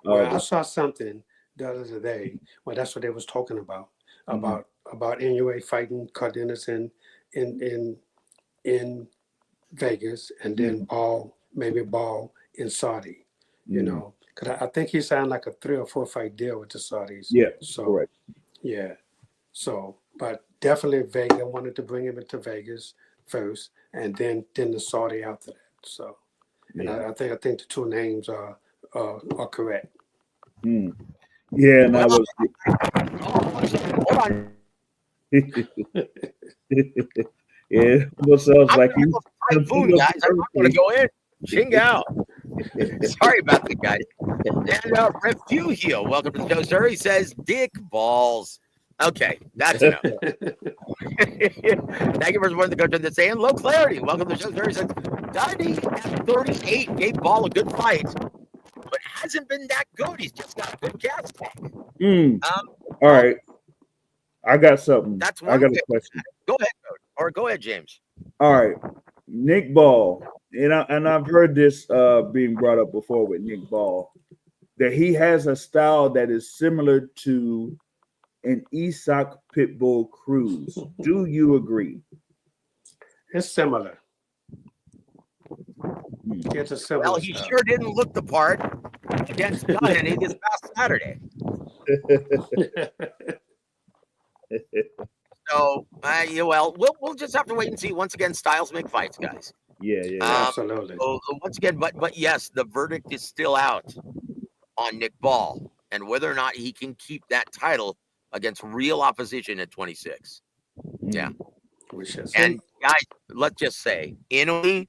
Well, I saw something the other day. Well, that's what they was talking about Inoue fighting Cardenas in Vegas, and then Ball in Saudi. Because I think he signed like a 3 or 4 fight deal with the Saudis. Yeah, so correct. Yeah, so but definitely Vegas. I wanted to bring him into Vegas first, and then the Saudi after that. So, and I think the 2 names are correct. Yeah, and I was. Hold on. Yeah, almost sounds like you. Typhoon, guys. I want to go in. Ching out. Sorry about that, guys. And Refugio, welcome to the show, sir. He says, dick balls. Okay, that's enough. Thank you for supporting the coach on this day. And low clarity, welcome to the show, sir. He says, Duddy at 38 gave Ball a good fight, but hasn't been that good. He's just got a good gas tank. All right. I got something. That's I one got way. a question. Go ahead, Coach. Or go ahead, James. All right. Nick Ball. And I've heard this being brought up before with Nick Ball, that he has a style that is similar to an Isak Pitbull Cruz. Do you agree? It's similar. It's a similar Well, he style. sure didn't look the part against Haney this past Saturday. So, we'll just have to wait and see. Once again, styles make fights, guys. Yeah. Absolutely. So once again, but yes, the verdict is still out on Nick Ball and whether or not he can keep that title against real opposition at 26. Yeah. We should And guys, let's just say Inoue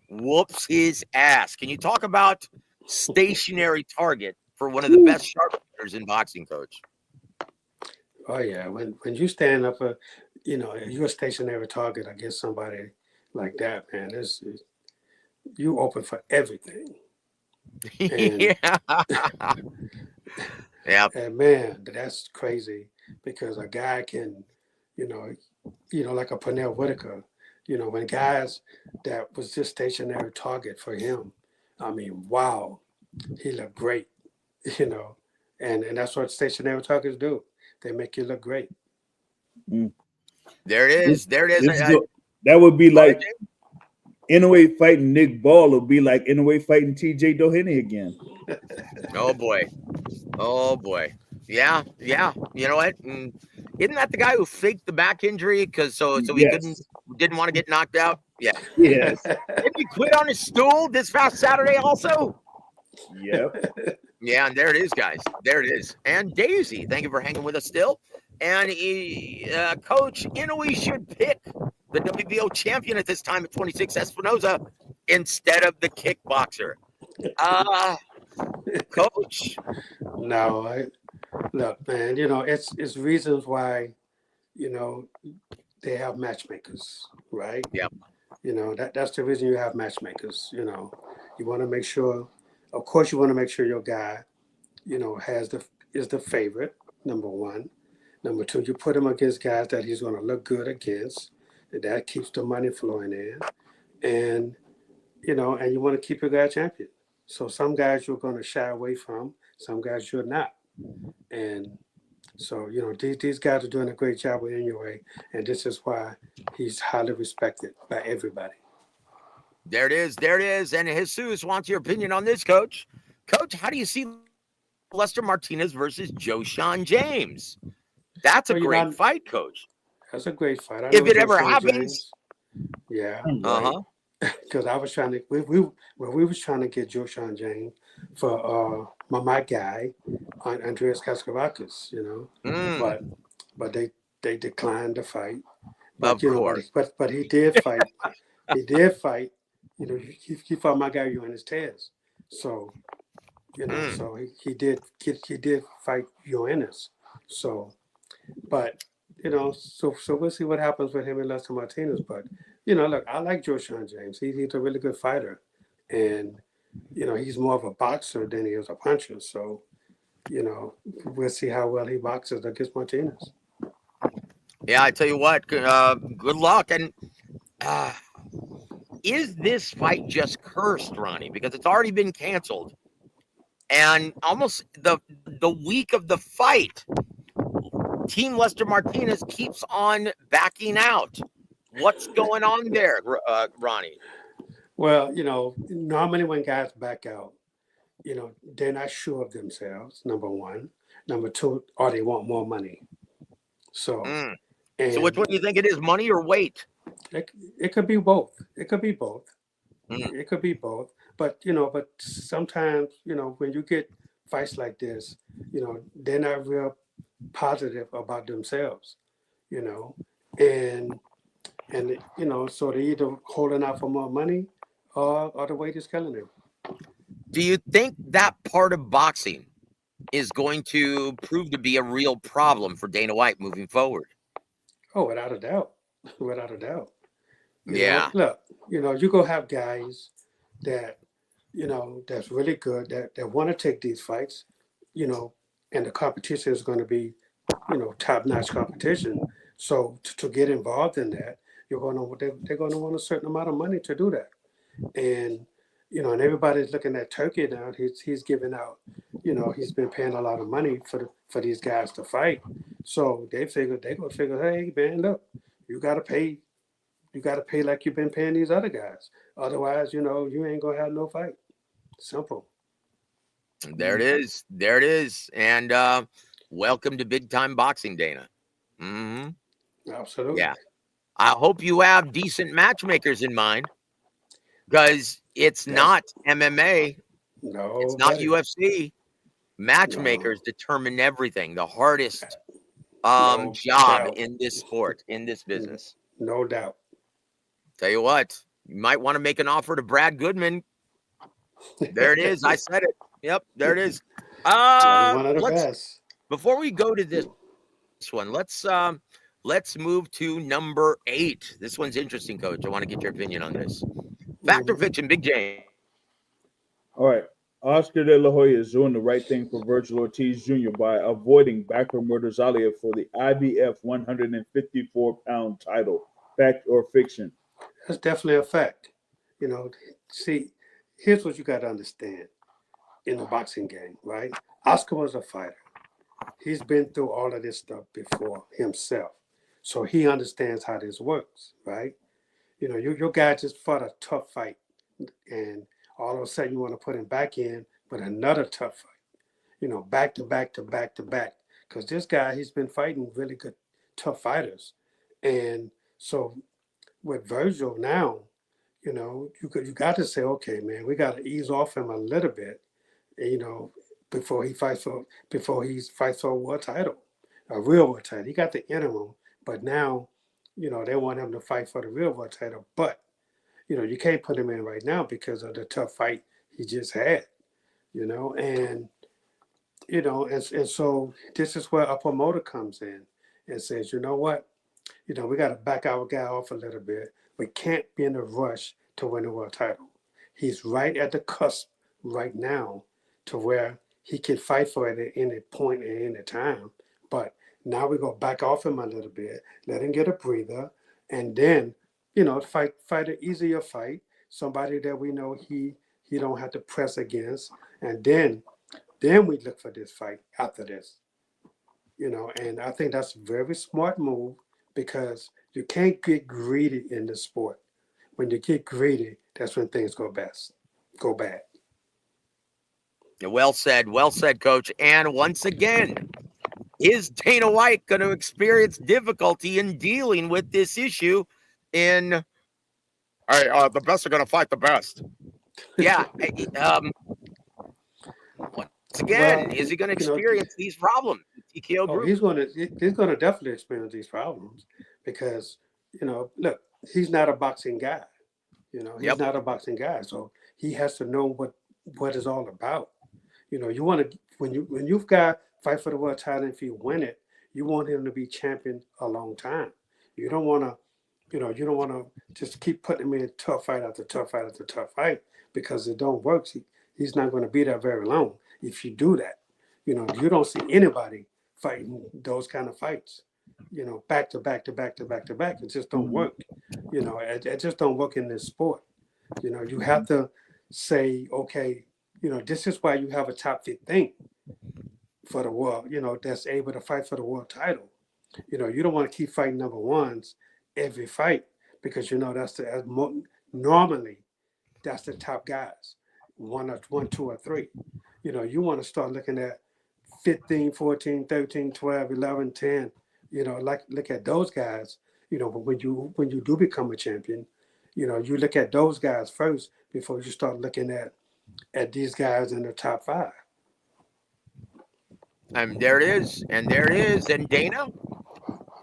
whoops his ass. Can you talk about stationary target for one of the best sharpshooters in boxing, Coach? Oh yeah, when you stand up you're a stationary target against somebody like that, man. You open for everything. And, yeah. Yeah. And man, that's crazy because a guy can, like a Pernell Whitaker, when guys that was just stationary target for him, I mean, wow, he looked great, and that's what stationary targets do. They make you look great. There it is. There it is. That would be like Inoue fighting Nick Ball would be like Inoue fighting TJ Doheny again. Oh boy. Yeah. You know what? Isn't that the guy who faked the back injury because he didn't want to get knocked out? Yeah. Yes. Did he quit on his stool this past Saturday also? Yep. Yeah, and there it is, guys. There it is. And Daisy, thank you for hanging with us still. And Coach Inoue should pick the WBO champion at this time at 26, Espinoza, instead of the kickboxer. Coach. No, look, man. It's reasons why they have matchmakers, right? Yep. That's the reason you have matchmakers. You want to make sure. Of course, you want to make sure your guy, is the favorite. Number one. Number two, you put him against guys that he's going to look good against, and that keeps the money flowing in. And and you want to keep your guy champion. So some guys you're going to shy away from, some guys you're not. And so, these guys are doing a great job with Inoue, and this is why he's highly respected by everybody. There it is. And Jesus wants your opinion on this, Coach. Coach, how do you see Lester Martinez versus Joshon James? That's a great fight, Coach. That's a great fight. If it ever happens. Yeah. Uh-huh. Because I was trying to, we was trying to get Joshon James for my guy, Andreas Kaskavakis, but they declined the fight. But, of course. But he did fight. He did fight. He fought my guy Yoenis Tez. So, so he did fight Yoenis. So, but so we'll see what happens with him and Lester Martinez. But look, I like Joshon James. He's a really good fighter, and he's more of a boxer than he is a puncher. So, we'll see how well he boxes against Martinez. Yeah, I tell you what, good luck. And is this fight just cursed, Ronnie? Because it's already been canceled, and almost the week of the fight, Team Lester Martinez keeps on backing out. What's going on there, Ronnie? Well, normally when guys back out, they're not sure of themselves, number one. Number two, or they want more money. So, so which one do you think it is, money or weight? It could be both. It could be both. It could be both. But, but sometimes, when you get fights like this, they're not real positive about themselves, and so they're either holding out for more money or the weight is killing them. Do you think that part of boxing is going to prove to be a real problem for Dana White moving forward? Oh, without a doubt. Without a doubt. Yeah. Look, you go have guys that that's really good that want to take these fights, and the competition is going to be, top-notch competition. So to get involved in that, they're going to want a certain amount of money to do that. And and everybody's looking at Turkey now. He's giving out, he's been paying a lot of money for these guys to fight. So they're gonna figure, hey man, look, you gotta pay, like you've been paying these other guys. Otherwise, you ain't gonna have no fight. Simple. There it is. There it is. And welcome to Big Time Boxing, Dana. Hmm. Absolutely. Yeah. I hope you have decent matchmakers in mind, because it's not MMA. No, It's not buddy. UFC. Matchmakers determine everything. The hardest No job doubt. in this sport, in this business. No doubt. Tell you what, you might want to make an offer to Brad Goodman. There it is. I said it. Yep, there it is. One of the Let's best. before we go to this one, let's move to number 8. This one's interesting, Coach. I want to get your opinion on this. Fact or fiction, Big James? All right. Oscar De La Hoya is doing the right thing for Virgil Ortiz Jr. by avoiding Bakr Murtazalia for the IBF 154-pound title. Fact or fiction? That's definitely a fact. See, here's what you got to understand in the boxing game, right? Oscar was a fighter. He's been through all of this stuff before himself. So he understands how this works, right? Your guy just fought a tough fight, and all of a sudden you want to put him back in with another tough fight, back to back to back to back. Because this guy, he's been fighting really good, tough fighters. And so with Virgil now, you got to say, okay, man, we got to ease off him a little bit, before he fights for a world title, a real world title. He got the interim, but now, they want him to fight for the real world title. But you can't put him in right now because of the tough fight he just had, and so this is where a promoter comes in and says, you know what, we got to back our guy off a little bit. We can't be in a rush to win the world title. He's right at the cusp right now to where he can fight for it at any point at any time. But now we're going to back off him a little bit, let him get a breather, and then, fight an easier fight, somebody that we know he don't have to press against, and then we look for this fight after this. And I think that's a very smart move, because you can't get greedy in the sport. When you get greedy, that's when things go bad. Well said, Coach. And once again, is Dana White going to experience difficulty in dealing with this issue? The best are going to fight the best. Yeah. Once again, is he going to experience these problems? The TKO group? He's going to definitely experience these problems, because look, he's not a boxing guy. He's not a boxing guy, so he has to know what it's all about. You want to, when you've got fight for the world title, if you win it, you want him to be champion a long time. You don't want to just keep putting him in tough fight after tough fight after tough fight, because it don't work. He's not going to be there very long if you do that. You don't see anybody fighting those kind of fights, back to back to back to back to back. It just don't work. It just don't work in this sport. You have to say, okay, this is why you have a top 15 for the world, that's able to fight for the world title. You don't want to keep fighting number ones every fight, because normally that's the top guys, 1, 2, or 3. You want to start looking at 15, 14, 13, 12, 11, 10. Look at those guys. But when you do become a champion, you look at those guys first before you start looking at these guys in the top 5. And there it is. And Dana,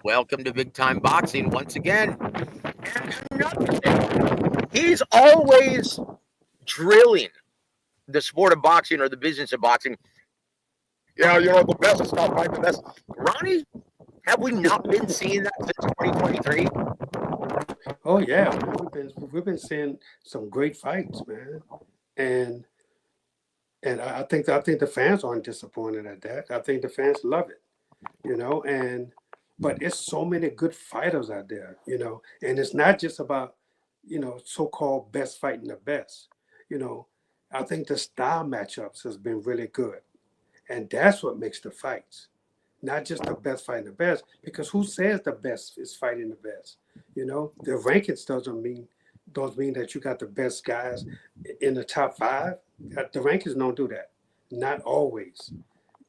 welcome to Big Time Boxing once again. He's always drilling the sport of boxing, or the business of boxing. Yeah, the best is not fighting the best. Ronnie, have we not been seeing that since 2023? Oh yeah, we've been seeing some great fights, man. and I think the fans aren't disappointed at that. I think the fans love it, and but it's so many good fighters out there, and it's not just about, so-called best fighting the best. You know, I think the style matchups has been really good, and that's what makes the fights, not just the best fighting the best, because who says the best is fighting the best? The rankings don't mean that you got the best guys in the top five. The rankings don't do that. Not always.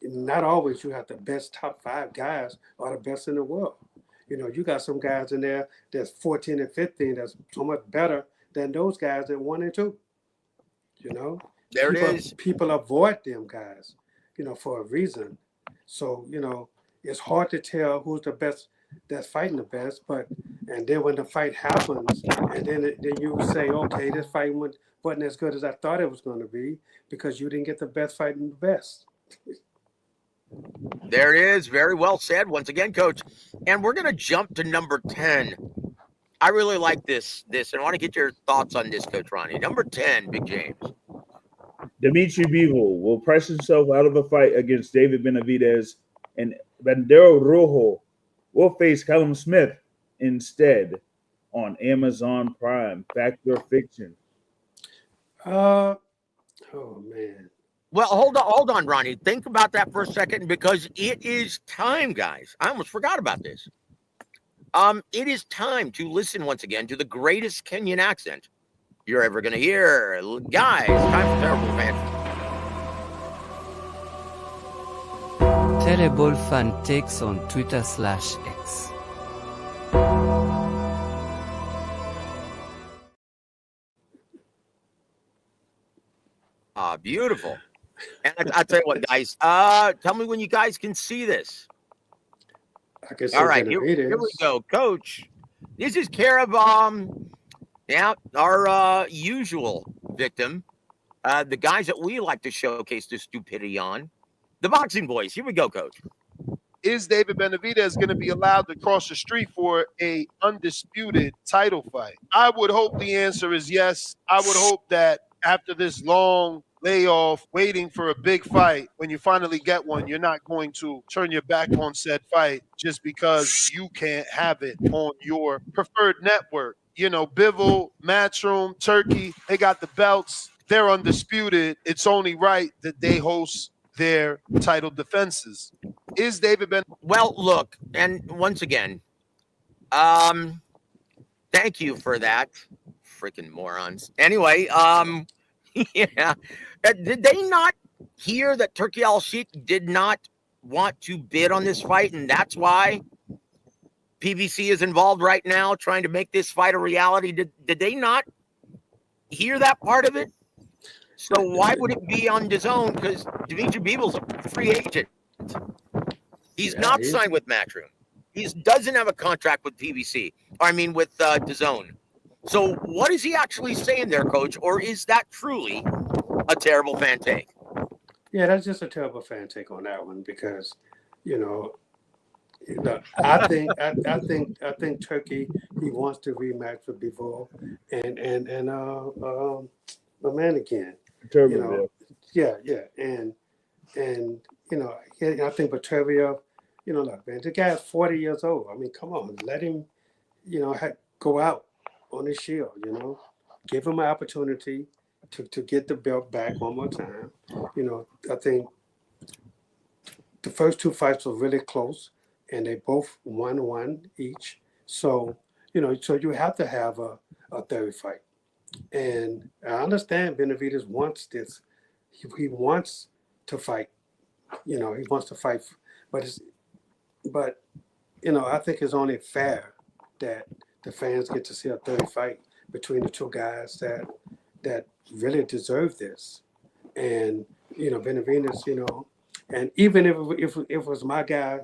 Not always you have the best top five guys are the best in the world. You got some guys in there that's 14 and 15 that's so much better than those guys that 1 and 2. There it is. People avoid them guys, for a reason. So, it's hard to tell who's the best that's fighting the best, and then when the fight happens, and then you say, okay, this fight wasn't as good as I thought it was going to be because you didn't get the best fighting the best. There it is. Very well said once again, Coach. And we're going to jump to number 10. I really like this, and I want to get your thoughts on this, Coach Ronnie. Number 10, Big James. Dimitri Bivol will press himself out of a fight against David Benavidez, and Bandero Rojo will face Callum Smith instead on Amazon Prime. Fact or fiction? Oh man. Well, hold on, Ronnie. Think about that for a second because it is time, guys. I almost forgot about this. It is time to listen once again to the greatest Kenyan accent you're ever going to hear. Guys, time for Terrible Fan. Terrible Fan takes on Twitter/X. Beautiful. And I tell you what, guys, tell me when you guys can see this. All right, here we go. Coach, this is care of our usual victim, the guys that we like to showcase the stupidity on, the boxing boys. Here we go, Coach. Is David Benavidez going to be allowed to cross the street for a undisputed title fight? I would hope the answer is yes. I would hope that after this long layoff, waiting for a big fight, when you finally get one, you're not going to turn your back on said fight just because you can't have it on your preferred network. Bivol, Matchroom, Turkey, they got the belts. They're undisputed. It's only right that they host their title defenses. Is David Ben? Well, look, and once again, thank you for that. Freaking morons. Anyway, yeah. Did they not hear that Turkey Al-Sheikh did not want to bid on this fight, and that's why PBC is involved right now trying to make this fight a reality? Did they not hear that part of it? So why would it be on DAZN? Because Dimitri Bivol's a free agent. He's not signed with Matchroom. He doesn't have a contract with PBC. With DAZN. So what is he actually saying there, Coach? Or is that truly a terrible fan take? Yeah, that's just a terrible fan take on that one because, I think Turkey, he wants to rematch with Bivol and the man again. Terrible, yeah, and I think Batavia, look, man, the guy's 40 years old. Come on, let him, go out on his shield. Give him an opportunity to get the belt back one more time. I think the first two fights were really close, and they both won each. So you have to have a third fight. And I understand Benavidez wants this. He wants to fight. He wants to fight, but I think it's only fair that the fans get to see a third fight between the two guys that really deserve this. And Benavidez, and even if it was my guy,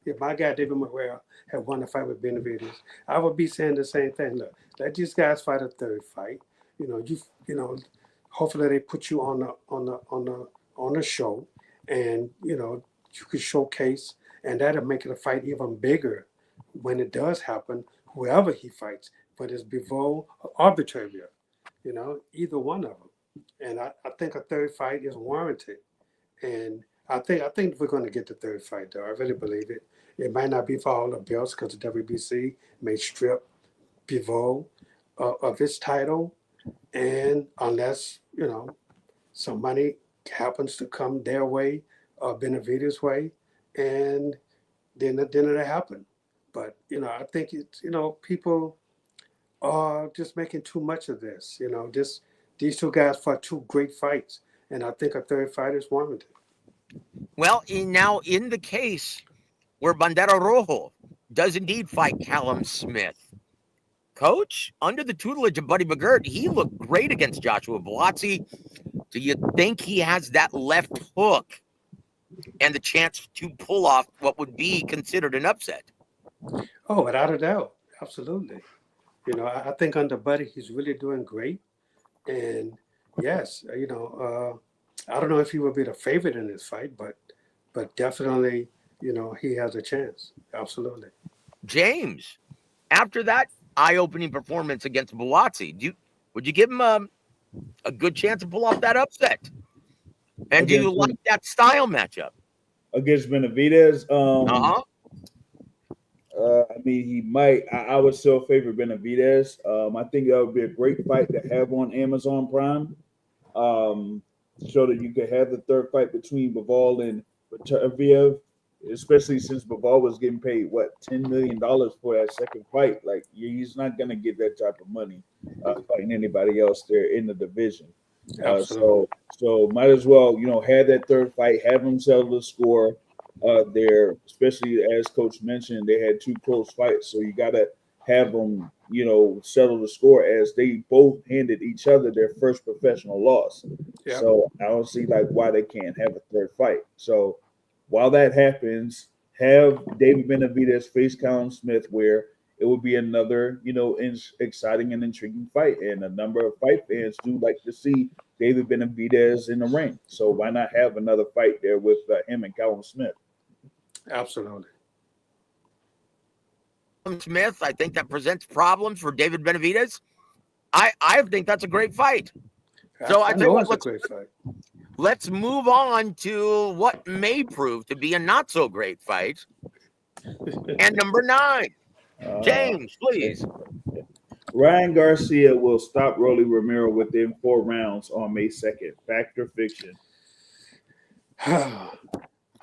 if my guy David Morrell had won the fight with Benavidez, I would be saying the same thing. Look, let these guys fight a third fight. Hopefully they put you on the show, and you could showcase, and that'll make the fight even bigger when it does happen. Whoever he fights, whether it's Bivol or Batavia, either one of them. And I think a third fight is warranted. And I think we're going to get the third fight, though. I really believe it. It might not be for all the belts because the WBC may strip Pivot of his title, and unless some money happens to come their way or Benavidez' way, and then it'll happen. But I think it's people are just making too much of this. These two guys fought two great fights, and I think a third fight is warranted. Well, now in the case where Bandera Rojo does indeed fight Callum Smith, Coach, under the tutelage of Buddy McGirt, he looked great against Joshua Buatsi. Do you think he has that left hook and the chance to pull off what would be considered an upset? Oh, without a doubt, absolutely. I think under Buddy, he's really doing great. And yes, I don't know if he will be the favorite in this fight, but definitely, he has a chance. Absolutely. James, after that eye-opening performance against Buatsi, would you give him a good chance to pull off that upset? And do you like that style matchup against Benavidez? I mean, he might. I would still favor Benavidez. I think that would be a great fight to have on Amazon Prime, so that you could have the third fight between Bivol and Beterbiev, especially since Bivol was getting paid $10 million for that second fight. Like, he's not gonna get that type of money fighting anybody else there in the division. So might as well have that third fight, have him settle the score. There, especially as Coach mentioned, they had two close fights, so you got to have them, settle the score as they both handed each other their first professional loss. Yeah. So I don't see why they can't have a third fight. So while that happens, have David Benavidez face Callum Smith, where it would be another, exciting and intriguing fight, and a number of fight fans do like to see David Benavidez in the ring. So why not have another fight there with him and Callum Smith? Absolutely. Smith, I think that presents problems for David Benavidez. I think that's a great fight. So I think it's a great fight. Let's move on to what may prove to be a not so great fight. And number 9, James, please. Ryan Garcia will stop Rolly Romero within 4 rounds on May 2nd. Fact or fiction?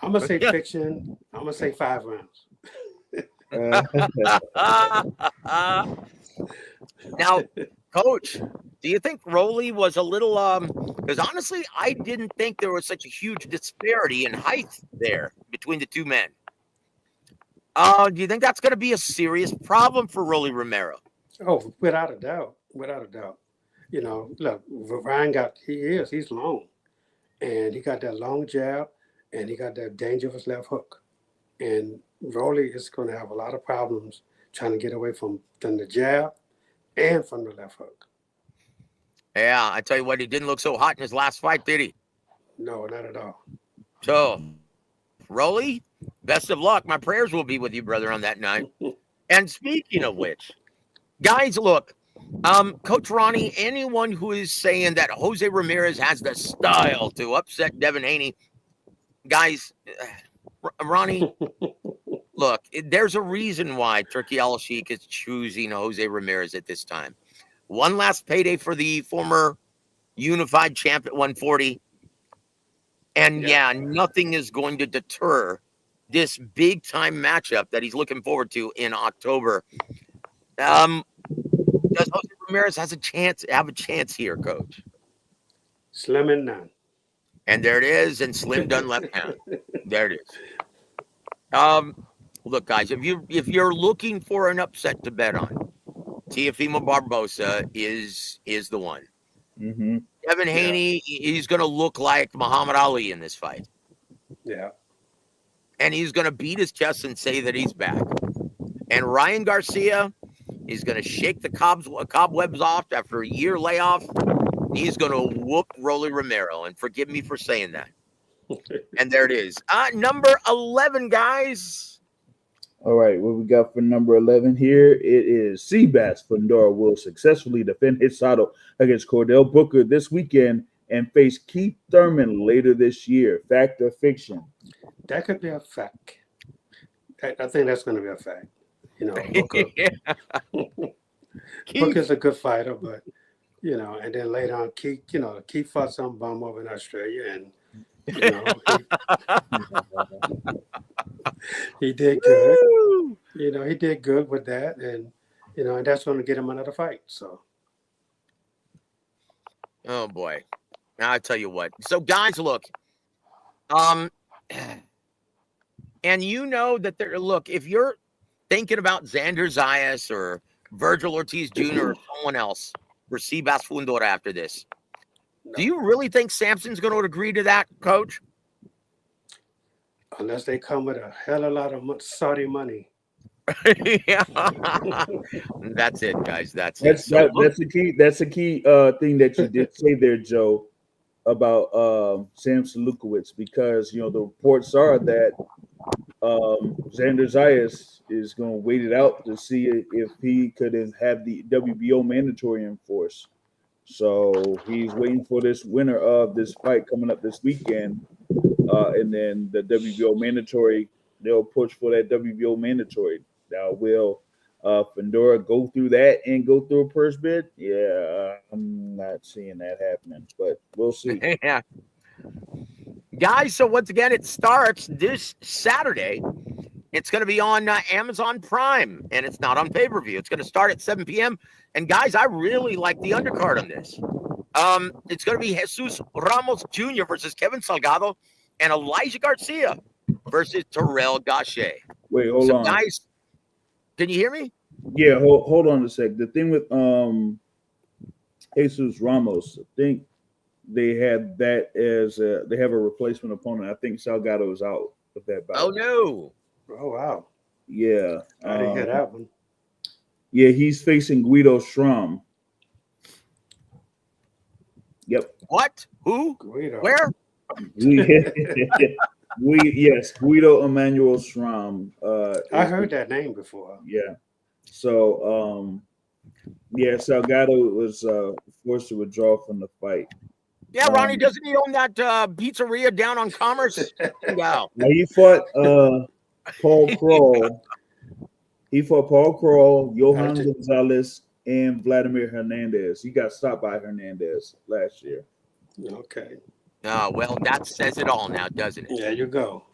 I'm gonna say fiction. I'm gonna say 5 rounds. Now, Coach, do you think Rolly was a little because honestly, I didn't think there was such a huge disparity in height there between the two men. Do you think that's going to be a serious problem for Rolly Romero? Oh, without a doubt. Without a doubt. Look, Ryan he's long. And he got that long jab, and he got that dangerous left hook. And Rolly is going to have a lot of problems trying to get away from the jab and from the left hook. Yeah, I tell you what, he didn't look so hot in his last fight, did he? No, not at all. So, Rolly, best of luck. My prayers will be with you, brother, on that night. And speaking of which, guys, look, Coach Ronnie, anyone who is saying that Jose Ramirez has the style to upset Devin Haney, guys, Ronnie, look, there's a reason why Turkey Al-Sheikh is choosing Jose Ramirez at this time. One last payday for the former unified champ at 140. And nothing is going to deter this big time matchup that he's looking forward to in October. Does Jose Ramirez have a chance here, Coach? Slim and none. And there it is, and slim done left hand. There it is. Look, guys, if you're looking for an upset to bet on, Teofimo Barbosa is the one. Mm-hmm. Devin Haney, he's going to look like Muhammad Ali in this fight. Yeah. And he's going to beat his chest and say that he's back. And Ryan Garcia, he's going to shake the cobwebs off after a year layoff. He's going to whoop Rolly Romero. And forgive me for saying that. And there it is. Number 11, guys. All right, what we got for number 11 here? It is Seabass Fundora will successfully defend his title against Cordell Booker this weekend and face Keith Thurman later this year. Fact or fiction? That could be a fact. I think that's going to be a fact. You know, Booker. Keith, Booker's a good fighter, but you know, and then later on, Keith fought some bum over in Australia, and you know, he did good. woo! You know, he did good with that, and you know, and that's going to get him another fight. So, Oh boy. Now I tell you what. So guys, look. And you know that if you're thinking about Xander Zayas or Virgil Ortiz Jr. or someone else for Seabass Fundora after this, do you really think Samson's going to agree to that, Coach? unless they come with a hell of a lot of Saudi money. Yeah. That's it, guys. That's That's it. So that's the key. That's the key thing that you did say there, Joe, about Samson Lukowicz, because you know the reports are that Xander Zayas is going to wait it out to see if he could have the WBO mandatory in force. So he's waiting for this winner of this fight coming up this weekend, and then the WBO mandatory. They'll push for that WBO mandatory. Now, will Fundora go through that and go through a purse bid? Yeah, I'm not seeing that happening, but we'll see. yeah. Guys, so once again, it starts this Saturday. It's going to be on Amazon Prime, and it's not on pay-per-view. It's going to start at 7 p.m. And guys, I really like the undercard on this. It's going to be Jesus Ramos Jr. versus Kevin Salgado and Elijah Garcia versus Terrell Gaucher. Wait, hold on. Guys, can you hear me? Yeah, hold on a sec. The thing with Jesus Ramos, I think they had that as they have a replacement opponent. I think Salgado is out of that bout. Oh no! Oh wow! Yeah, I didn't hear that one. Yeah, he's facing Guido Schramm. Yep. What? Who? Guido. Where? Yes, Guido Emmanuel Schramm. I heard that name before. Yeah. So, Salgado was forced to withdraw from the fight. Yeah, Ronnie, doesn't he own that pizzeria down on Commerce? Wow. Now he fought Paul Crawl. He fought Paul Crawl, Johan Gonzalez, and Vladimir Hernandez. He got stopped by Hernandez last year. Okay. Oh, well, that says it all now, doesn't it? There you go.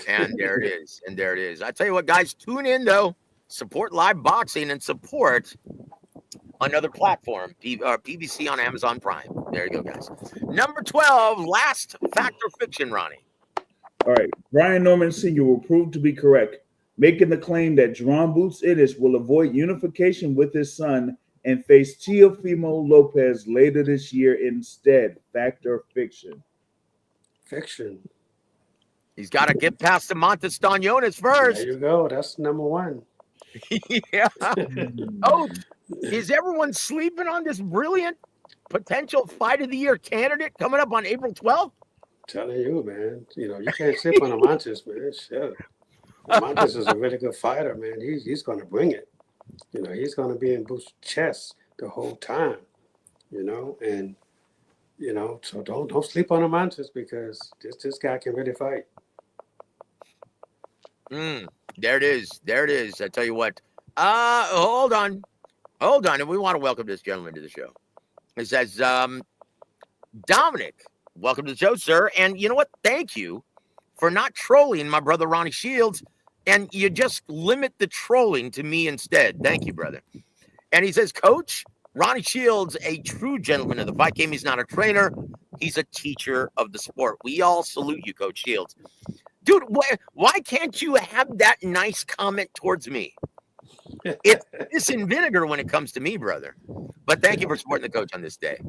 And there it is. And there it is. I tell you what, guys, tune in, though. Support live boxing and support another platform, PBC on Amazon Prime. There you go, guys. Number 12, last fact or fiction, Ronnie. All right. Brian Norman Sr. will prove to be correct, making the claim that Jerron Boots Idis will avoid unification with his son and face Teofimo Lopez later this year instead. Fact or fiction? Fiction. He's got to get past the Montestoñones first. There you go. That's number one. Yeah. Oh, is everyone sleeping on this brilliant potential fight of the year candidate coming up on April 12th? Telling you, man. You know, you can't sleep on Montes, man. Shit. Montes is a really good fighter, man. He's going to bring it. You know, he's going to be in Boots' chest the whole time. You know, and you know, so don't sleep on Montes because this guy can really fight. There it is. There it is. I tell you what. Hold on. And we want to welcome this gentleman to the show. It says, Dominic, welcome to the show, sir. And you know what? Thank you for not trolling my brother Ronnie Shields. And you just limit the trolling to me instead. Thank you, brother. And he says, Coach, Ronnie Shields, a true gentleman of the fight game. He's not a trainer. He's a teacher of the sport. We all salute you, Coach Shields. Dude, why can't you have that nice comment towards me? It's piss and vinegar when it comes to me, brother. But thank you for supporting the coach on this day.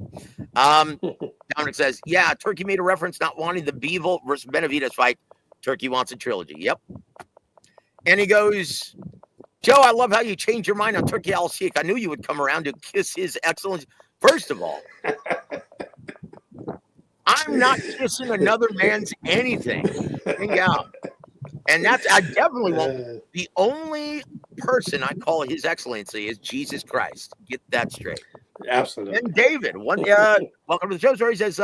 Dominic says, yeah, Turkey made a reference not wanting the Bivol versus Benavidez fight. Turkey wants a trilogy. Yep. And he goes, Joe, I love how you changed your mind on Turkey Al-Sheikh. I knew you would come around to kiss his excellence. First of all, I'm not kissing another man's anything. Yeah. And that's I definitely won't. The only person I call His Excellency is Jesus Christ. Get that straight. Absolutely. And David, welcome to the show. Story says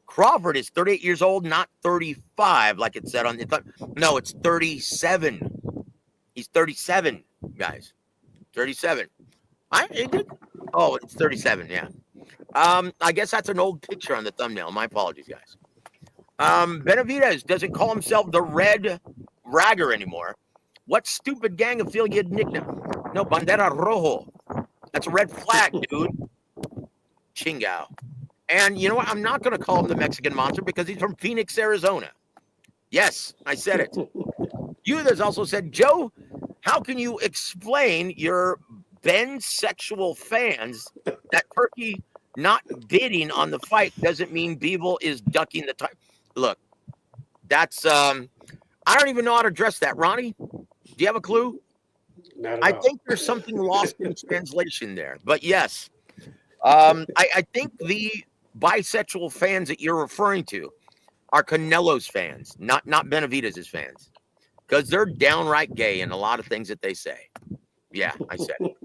Crawford is 38 years old, not 35, like it said on the. No, it's 37. He's 37, guys. 37. Oh, it's 37. Yeah. I guess that's an old picture on the thumbnail. My apologies, guys. Benavidez doesn't call himself the Red Ragger anymore. What stupid gang affiliate nickname? No, Bandera Rojo. That's a red flag, dude. Chingao. And you know what? I'm not going to call him the Mexican Monster because he's from Phoenix, Arizona. Yes, I said it. There's also said, Joe, how can you explain your Ben-sexual fans that Turkey not bidding on the fight doesn't mean Beeble is ducking the time? Look, that's I don't even know how to address that. Ronnie, do you have a clue? Not at I all. think there's something lost in translation there. But yes, I think the bisexual fans that you're referring to are Canelo's fans, not Benavidez's fans, because they're downright gay in a lot of things that they say. Yeah, I said it.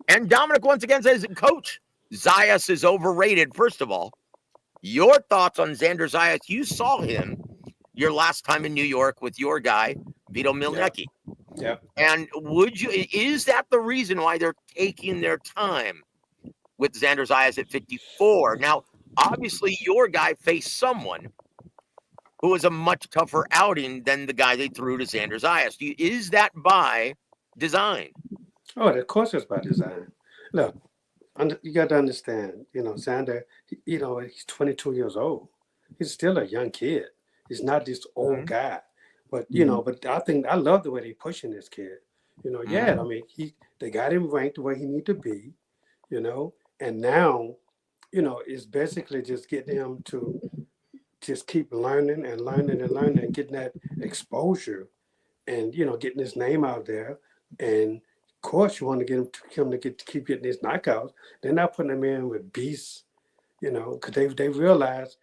And Dominic once again says, Coach, Zayas is overrated. First of all, your thoughts on Xander Zayas? You saw him your last time in New York with your guy, Vito Milnecki. Yeah. And is that the reason why they're taking their time with Xander Zayas at 54? Now, obviously, your guy faced someone who was a much tougher outing than the guy they threw to Xander Zayas. Is that by design? Oh, of course it's by design. Look, you got to understand, Xander, he's 22 years old. He's still a young kid. He's not this old guy. But, but I love the way they're pushing this kid. I mean, they got him ranked where he need to be, and now, it's basically just getting him to just keep learning and learning and learning and getting that exposure and, getting his name out there. And of course, you want to get him to keep getting his knockouts. They're not putting him in with beasts, because they realize,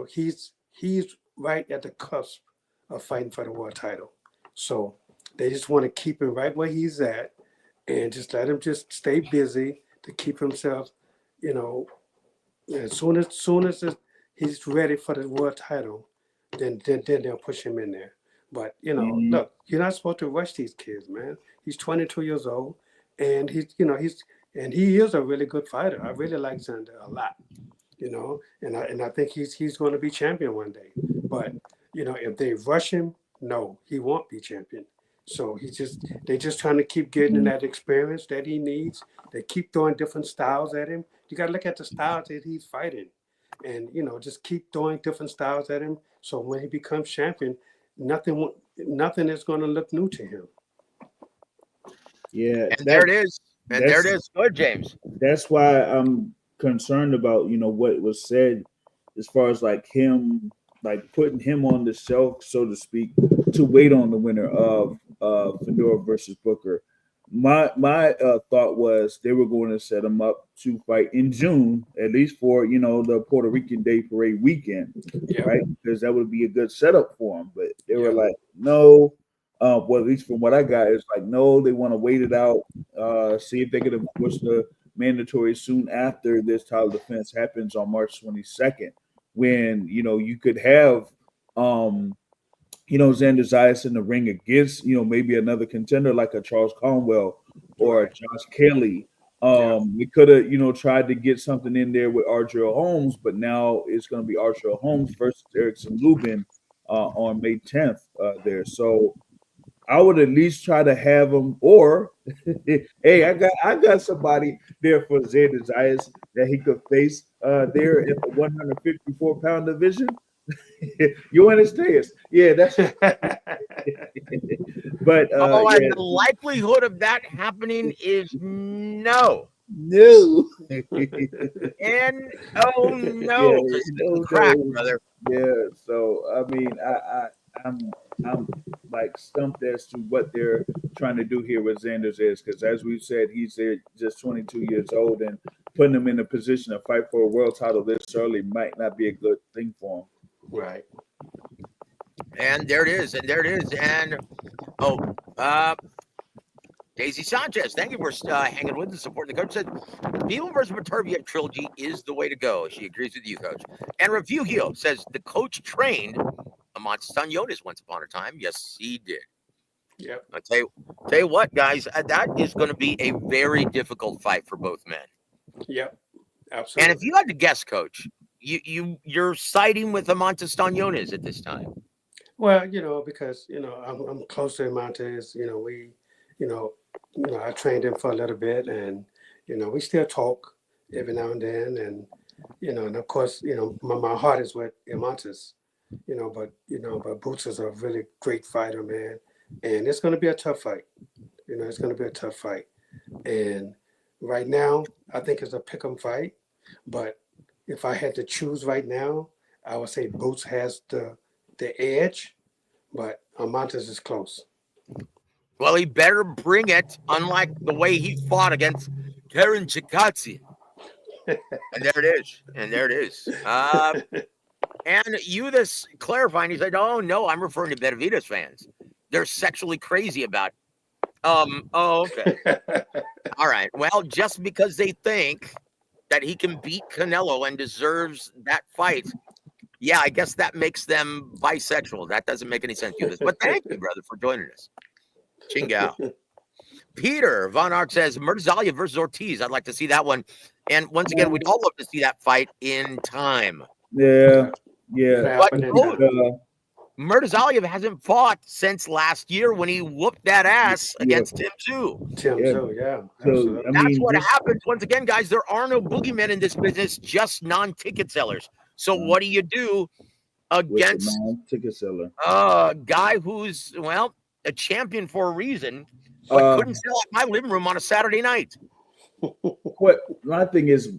he's right at the cusp of fighting for the world title. So they just want to keep him right where he's at and just let him just stay busy to keep himself, as soon as he's ready for the world title, then they'll push him in there. But look, you're not supposed to rush these kids, man. He's 22 years old, and he is a really good fighter. I really like Xander a lot, and I think he's going to be champion one day. But if they rush him, no, he won't be champion. So they're just trying to keep getting that experience that he needs. They keep throwing different styles at him. You got to look at the styles that he's fighting, and just keep throwing different styles at him. So when he becomes champion, nothing is going to look new to him. Yeah, and there it is. And there it is. Good, James. That's why I'm concerned about what was said as far as like him, like putting him on the shelf, so to speak, to wait on the winner of Fedor versus Booker. My thought was they were going to set him up to fight in June, at least for the Puerto Rican Day Parade weekend, right? Because that would be a good setup for him. But they were like, no. Well, at least from what I got, it's like no. They want to wait it out, see if they can push the mandatory soon after this title defense happens on March 22nd, when you could have Xander Zayas in the ring against, maybe another contender like a Charles Conwell or a Josh Kelly. We could have, tried to get something in there with Archel Holmes, but now it's going to be Archel Holmes versus Erickson Lubin on May 10th there. So I would at least try to have him, or hey, I got somebody there for Xander Zayas that he could face there at the 154-pound division. You understand? Yeah, that's. But and the likelihood of that happening is no. And no, crack, brother. Yeah. So I mean, I'm like stumped as to what they're trying to do here with Xander is, because as we said, he's just 22 years old, and putting him in a position to fight for a world title this early might not be a good thing for him. Right. And there it is. And there it is. And Daisy Sanchez, thank you for hanging with and supporting the coach. Said Beal versus Viterviev trilogy is the way to go. She agrees with you, coach. And Refugio says the coach trained Amantes Tanyotis once upon a time. Yes, he did. Yep. I tell you what, guys, that is going to be a very difficult fight for both men. Yep. And Absolutely. if you had to guess, coach, you're siding with Amantes Tanyotis at this time. Well, because I'm close to Montez. I trained him for a little bit, and we still talk every now and then, and of course, my heart is with Montes, but Boots is a really great fighter, man, and it's going to be a tough fight. It's going to be a tough fight, and right now, I think it's a pick'em fight, but if I had to choose right now, I would say Boots has the edge, but Montes is close. Well, he better bring it, unlike the way he fought against Karen Chikadze. And there it is. And there it is. And Euthus clarifying, he said, oh, no, I'm referring to Benavidez fans. They're sexually crazy about it. Oh, okay. All right. Well, just because they think that he can beat Canelo and deserves that fight, yeah, I guess that makes them bisexual. That doesn't make any sense, Euthus. But thank you, brother, for joining us. Chingao. Peter Von Ark says Murtazalia versus Ortiz. I'd like to see that one. And once again, we'd all love to see that fight in time. Yeah. But Murtazalia hasn't fought since last year when he whooped that ass against Tim Tszyu. Yeah. So, That's what happens. Once again, guys, there are no boogeymen in this business, just non-ticket sellers. So what do you do against non-ticket seller? A guy who's, well, a champion for a reason, but couldn't sell at my living room on a Saturday night? What my thing is,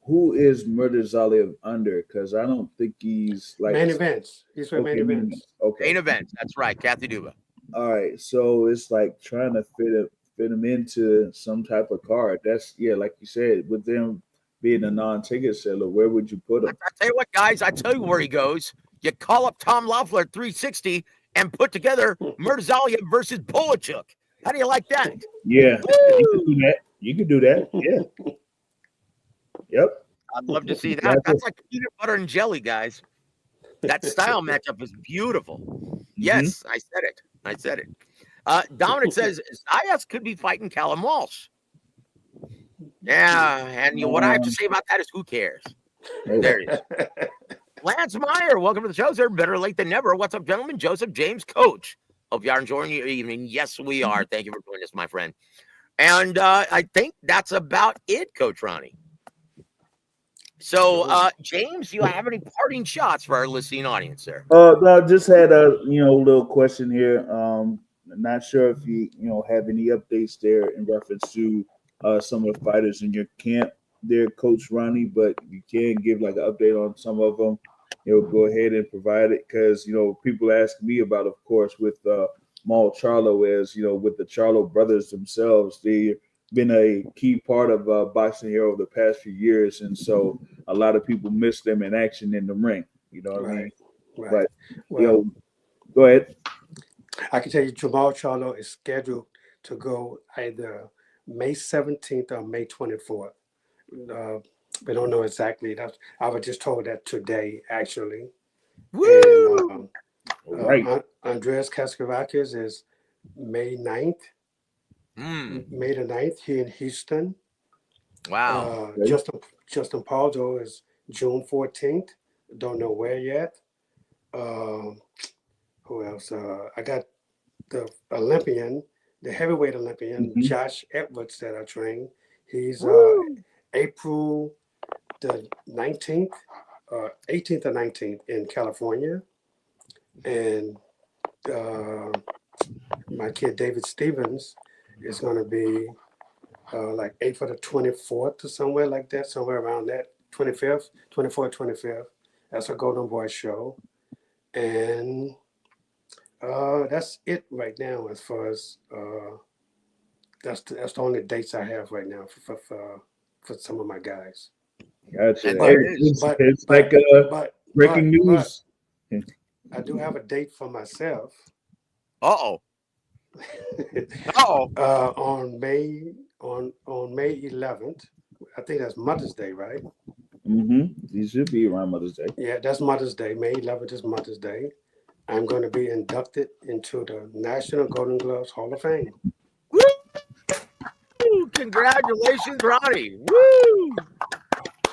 who is Murtazalia under? Because I don't think he's like main events. He's for main events. Okay, main events. That's right, Kathy Duba. All right, so it's like trying to fit him into some type of card. That's like you said, with them being a non-ticket seller, where would you put him? I tell you what, guys, I tell you where he goes. You call up Tom Loeffler at 360 and put together Murtazalia versus Boachuk. How do you like that? Yeah, you can do that. You can do that. Yeah. Yep. I'd love to see that. That's like peanut butter and jelly, guys. That style matchup is beautiful. Yes, I said it. Dominic says Zayas could be fighting Callum Walsh. Yeah, and what I have to say about that is who cares? There he is. Lance Meyer, welcome to the show, sir. Better late than never. What's up, gentlemen? Joseph James, coach. Hope you are enjoying your evening. Yes, we are. Thank you for joining us, my friend. And I think that's about it, Coach Ronnie. So, James, do you have any parting shots for our listening audience, sir? I just had a little question here. Not sure if you have any updates there in reference to some of the fighters in your camp there, Coach Ronnie, but you can give like an update on some of them. Go ahead and provide it, because people ask me about, of course, with Maul Charlo, as with the Charlo brothers themselves, they've been a key part of boxing here over the past few years, and so a lot of people miss them in action in the ring. You know what I mean? Right. But go ahead. I can tell you, Jamal Charlo is scheduled to go either May 17th or May 24th. We don't know exactly. I was just told that today, actually. Woo! And Andreas Kaskavakis is May 9th. May the 9th here in Houston. Wow. Justin Paldo is June 14th. Don't know where yet. Who else? I got the Olympian, the heavyweight Olympian, Josh Edwards, that I trained. He's April the 19th, 18th or 19th in California. And my kid David Stevens is going to be like April the 24th or somewhere like that, somewhere around that, 24th, 25th. That's a Golden Boy show. And that's it right now as far as that's the only dates I have right now for some of my guys. Gotcha. It's like breaking news. I do have a date for myself. Uh-oh. On May 11th. I think that's Mother's Day, right? He should be around Mother's Day. Yeah, that's Mother's Day. May 11th is Mother's Day. I'm going to be inducted into the National Golden Gloves Hall of Fame. Woo! Congratulations, Ronnie. Woo!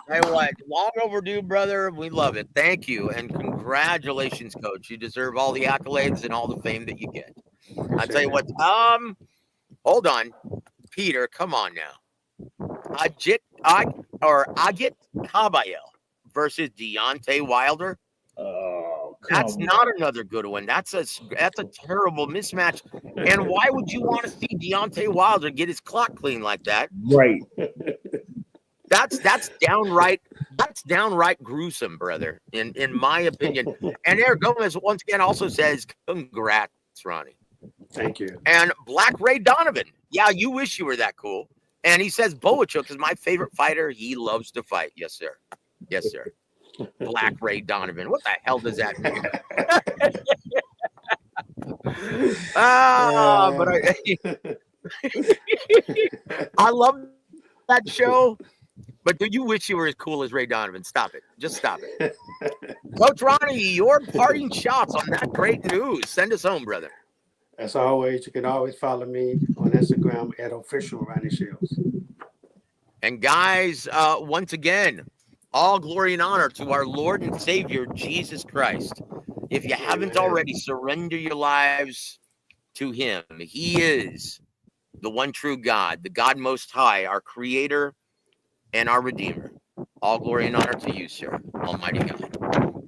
Hey, what? Long overdue, brother. We love it. Thank you. And congratulations, Coach. You deserve all the accolades and all the fame that you get. I tell you what, hold on. Peter, come on now. Agit Kabayel versus Deontay Wilder. Oh, that's not another good one. That's a terrible mismatch. And why would you want to see Deontay Wilder get his clock clean like that? Right. That's downright gruesome, brother. In my opinion. And Eric Gomez once again also says, "Congrats, Ronnie." Thank you. And Black Ray Donovan. Yeah, you wish you were that cool. And he says Boachuk is my favorite fighter. He loves to fight. Yes, sir. Yes, sir. Black Ray Donovan. What the hell does that mean? But I love that show. But do you wish you were as cool as Ray Donovan? Stop it. Just stop it. Coach Ronnie, your parting shots on that great news. Send us home, brother. As always, you can always follow me on Instagram at official Ronnie Shields. And guys, once again, all glory and honor to our Lord and Savior, Jesus Christ. If you haven't already, surrender your lives to him. He is the one true God, the God Most High, our Creator and our Redeemer. All glory and honor to you, sir, Almighty God.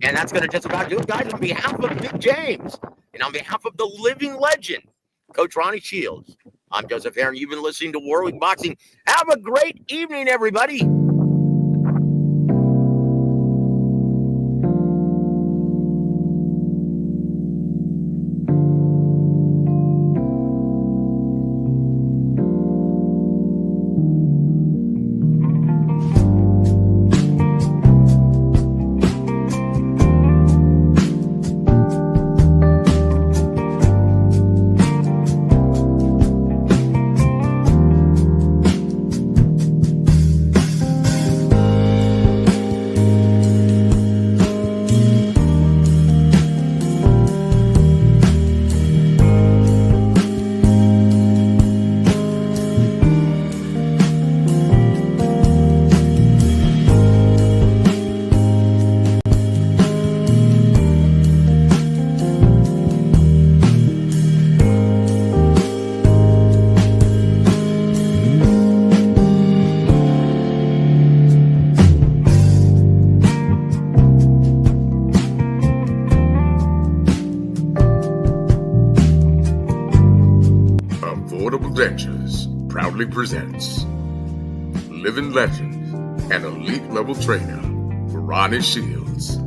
And that's going to just about do it, guys. On behalf of Big James and on behalf of the living legend, Coach Ronnie Shields, I'm Joseph Aaron. You've been listening to Warwick Boxing. Have a great evening, everybody. Proudly presents living legend and elite level trainer Ronnie Shields.